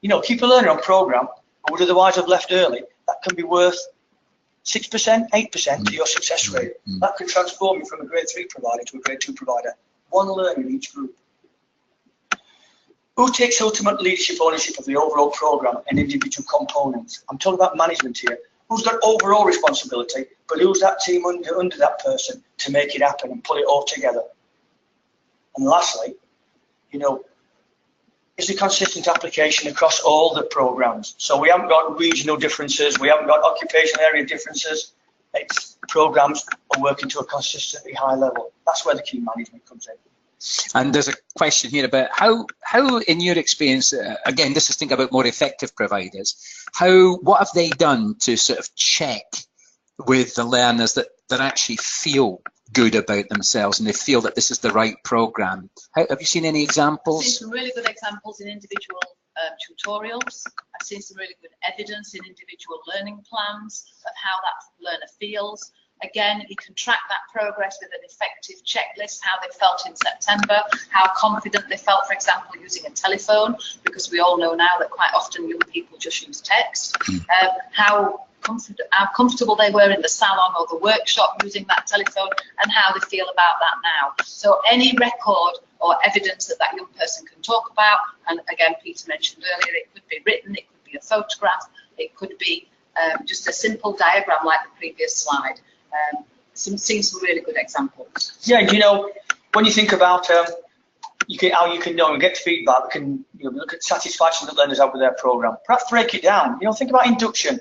You know, keep a learner on program who would otherwise have left early. That can be worth 6%, 8% to your success rate. That could transform you from a grade 3 provider to a grade 2 provider. One learner in each group. Who takes ultimate leadership ownership of the overall program and individual components? I'm talking about management here. Who's got overall responsibility, but who's that team under that person to make it happen and pull it all together? And lastly, you know, is the consistent application across all the programs. So we haven't got regional differences, we haven't got occupational area differences. It's programs are working to a consistently high level. That's where the key management comes in. And there's a question here about how in your experience, again, this is think about more effective providers, what have they done to sort of check with the learners that actually feel good about themselves and they feel that this is the right program? Have you seen any examples? I've seen some really good examples in individual tutorials. I've seen some really good evidence in individual learning plans of how that learner feels. Again, you can track that progress with an effective checklist, how they felt in September, how confident they felt, for example, using a telephone, because we all know now that quite often young people just use text. How comfortable they were in the salon or the workshop using that telephone, and how they feel about that now. So any record or evidence that that young person can talk about, and again, Peter mentioned earlier, it could be written, it could be a photograph, it could be just a simple diagram like the previous slide. Seeing some really good examples. Yeah, you know, when you think about how you can know and get feedback, can look at satisfaction that learners have with their program. Perhaps break it down. You know, think about induction.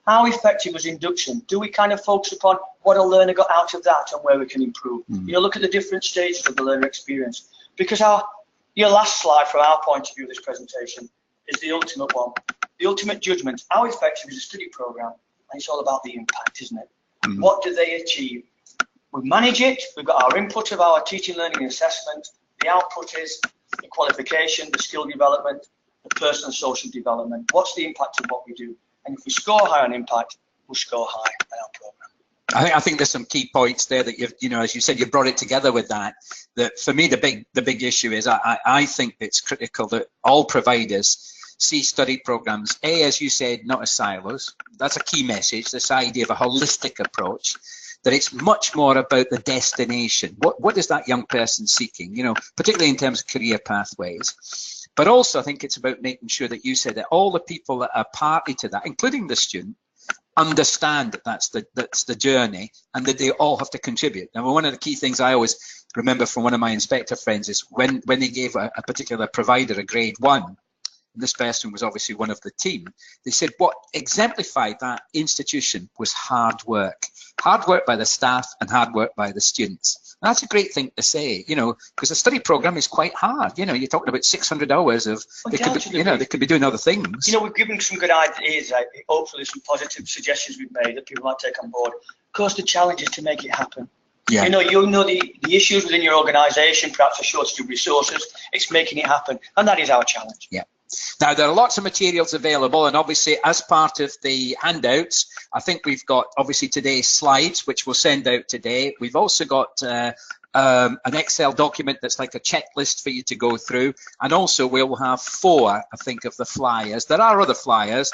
How effective was induction? Do we kind of focus upon what a learner got out of that and where we can improve? You know, look at the different stages of the learner experience. Because your last slide from our point of view of this presentation is the ultimate one. The ultimate judgment. How effective is a study program? And it's all about the impact, isn't it? What do they achieve? We manage it. We've got our input of our teaching, learning and assessment. The output is the qualification, the skill development, the personal and social development. What's the impact of what we do? And if we score high on impact, we'll score high on our program. I think there's some key points there that you know, as you said, you brought it together with that. That for me, the big issue is I think it's critical that all providers see study programs, as you said, not as silos. That's a key message, this idea of a holistic approach, that it's much more about the destination. What is that young person seeking, you know, particularly in terms of career pathways. But also I think it's about making sure that you said that all the people that are party to that, including the student, understand that that's the journey and that they all have to contribute. Now, one of the key things I always remember from one of my inspector friends is when they gave a particular provider a grade 1, and this person was obviously one of the team, they said what exemplified that institution was hard work by the staff and hard work by the students. And that's a great thing to say, you know, because a study program is quite hard. You know, you're talking about 600 hours of, they could be doing other things. You know, we've given some good ideas, hopefully some positive suggestions we've made that people might take on board. Of course, the challenge is to make it happen. Yeah. You know the issues within your organisation, perhaps a shortage of resources, it's making it happen, and that is our challenge. Yeah. Now, there are lots of materials available, and obviously as part of the handouts, I think we've got obviously today's slides, which we'll send out today. We've also got an Excel document that's like a checklist for you to go through, and also we'll have 4, I think, of the flyers. There are other flyers.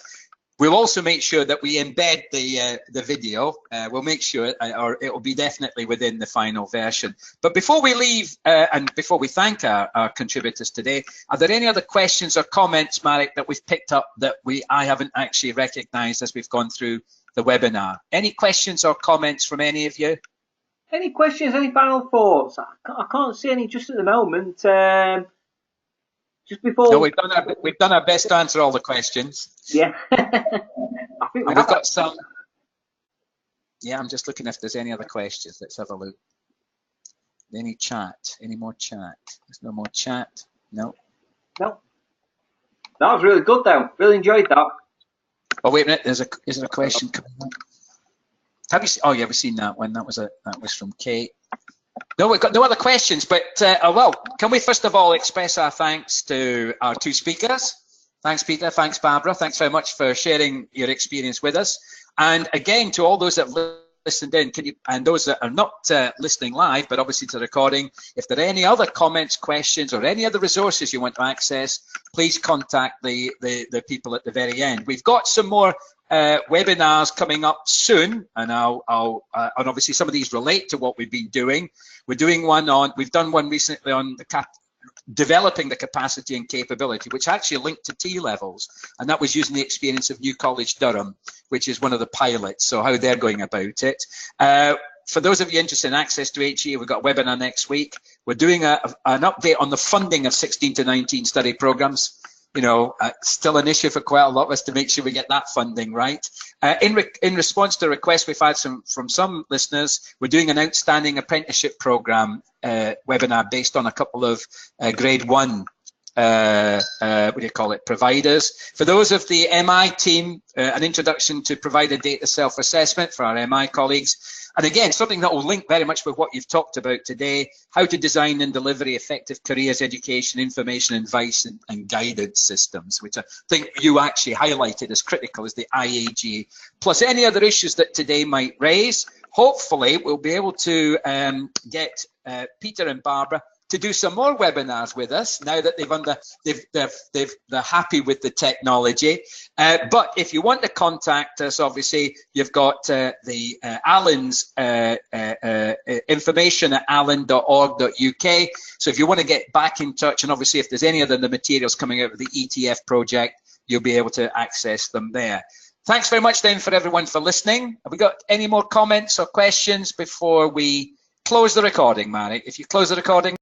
We'll also make sure that we embed the video. We'll make sure, or it will be definitely within the final version. But before we leave, and before we thank our contributors today, are there any other questions or comments, Marek, that we've picked up that I haven't actually recognised as we've gone through the webinar? Any questions or comments from any of you? Any questions? Any final thoughts? I can't see any just at the moment. Just before. No, we've done our best to answer all the questions. Yeah. I think we've got some. Yeah, I'm just looking if there's any other questions. Let's have a look. Any chat? Any more chat? There's no more chat. No. No. That was really good, though. Really enjoyed that. Oh wait a minute. Is there a question coming up? Have you? Oh yeah, we've seen that one. That was from Kate. No, we've got no other questions, but well, can we first of all express our thanks to our 2 speakers? Thanks, Peter. Thanks, Barbara. Thanks very much for sharing your experience with us. And again, to all those that have listened in, and those that are not listening live, but obviously to the recording, if there are any other comments, questions, or any other resources you want to access, please contact the people at the very end. We've got some more webinars coming up soon, and and obviously some of these relate to what we've been doing. We've done one recently on developing the capacity and capability, which actually linked to T-levels, and that was using the experience of New College Durham, which is one of the pilots, so how they're going about it. For those of you interested in access to HE, we've got a webinar next week. We're doing an update on the funding of 16 to 19 study programs. You know, still an issue for quite a lot of us to make sure we get that funding right. In response to a request we've had from some listeners, we're doing an outstanding apprenticeship program webinar based on a couple of grade 1 providers. For those of the MI team, an introduction to provider data self-assessment for our MI colleagues. And again, something that will link very much with what you've talked about today, how to design and deliver effective careers, education, information, advice, and guidance systems, which I think you actually highlighted as critical as the IAG, plus any other issues that today might raise. Hopefully, we'll be able to get Peter and Barbara to do some more webinars with us now that they're happy with the technology. But if you want to contact us, obviously you've got the ALIN's information at alin.org.uk. So if you want to get back in touch, and obviously if there's any other materials coming out of the ETF project, you'll be able to access them there. Thanks very much then for everyone for listening. Have we got any more comments or questions before we close the recording, Marek? If you close the recording.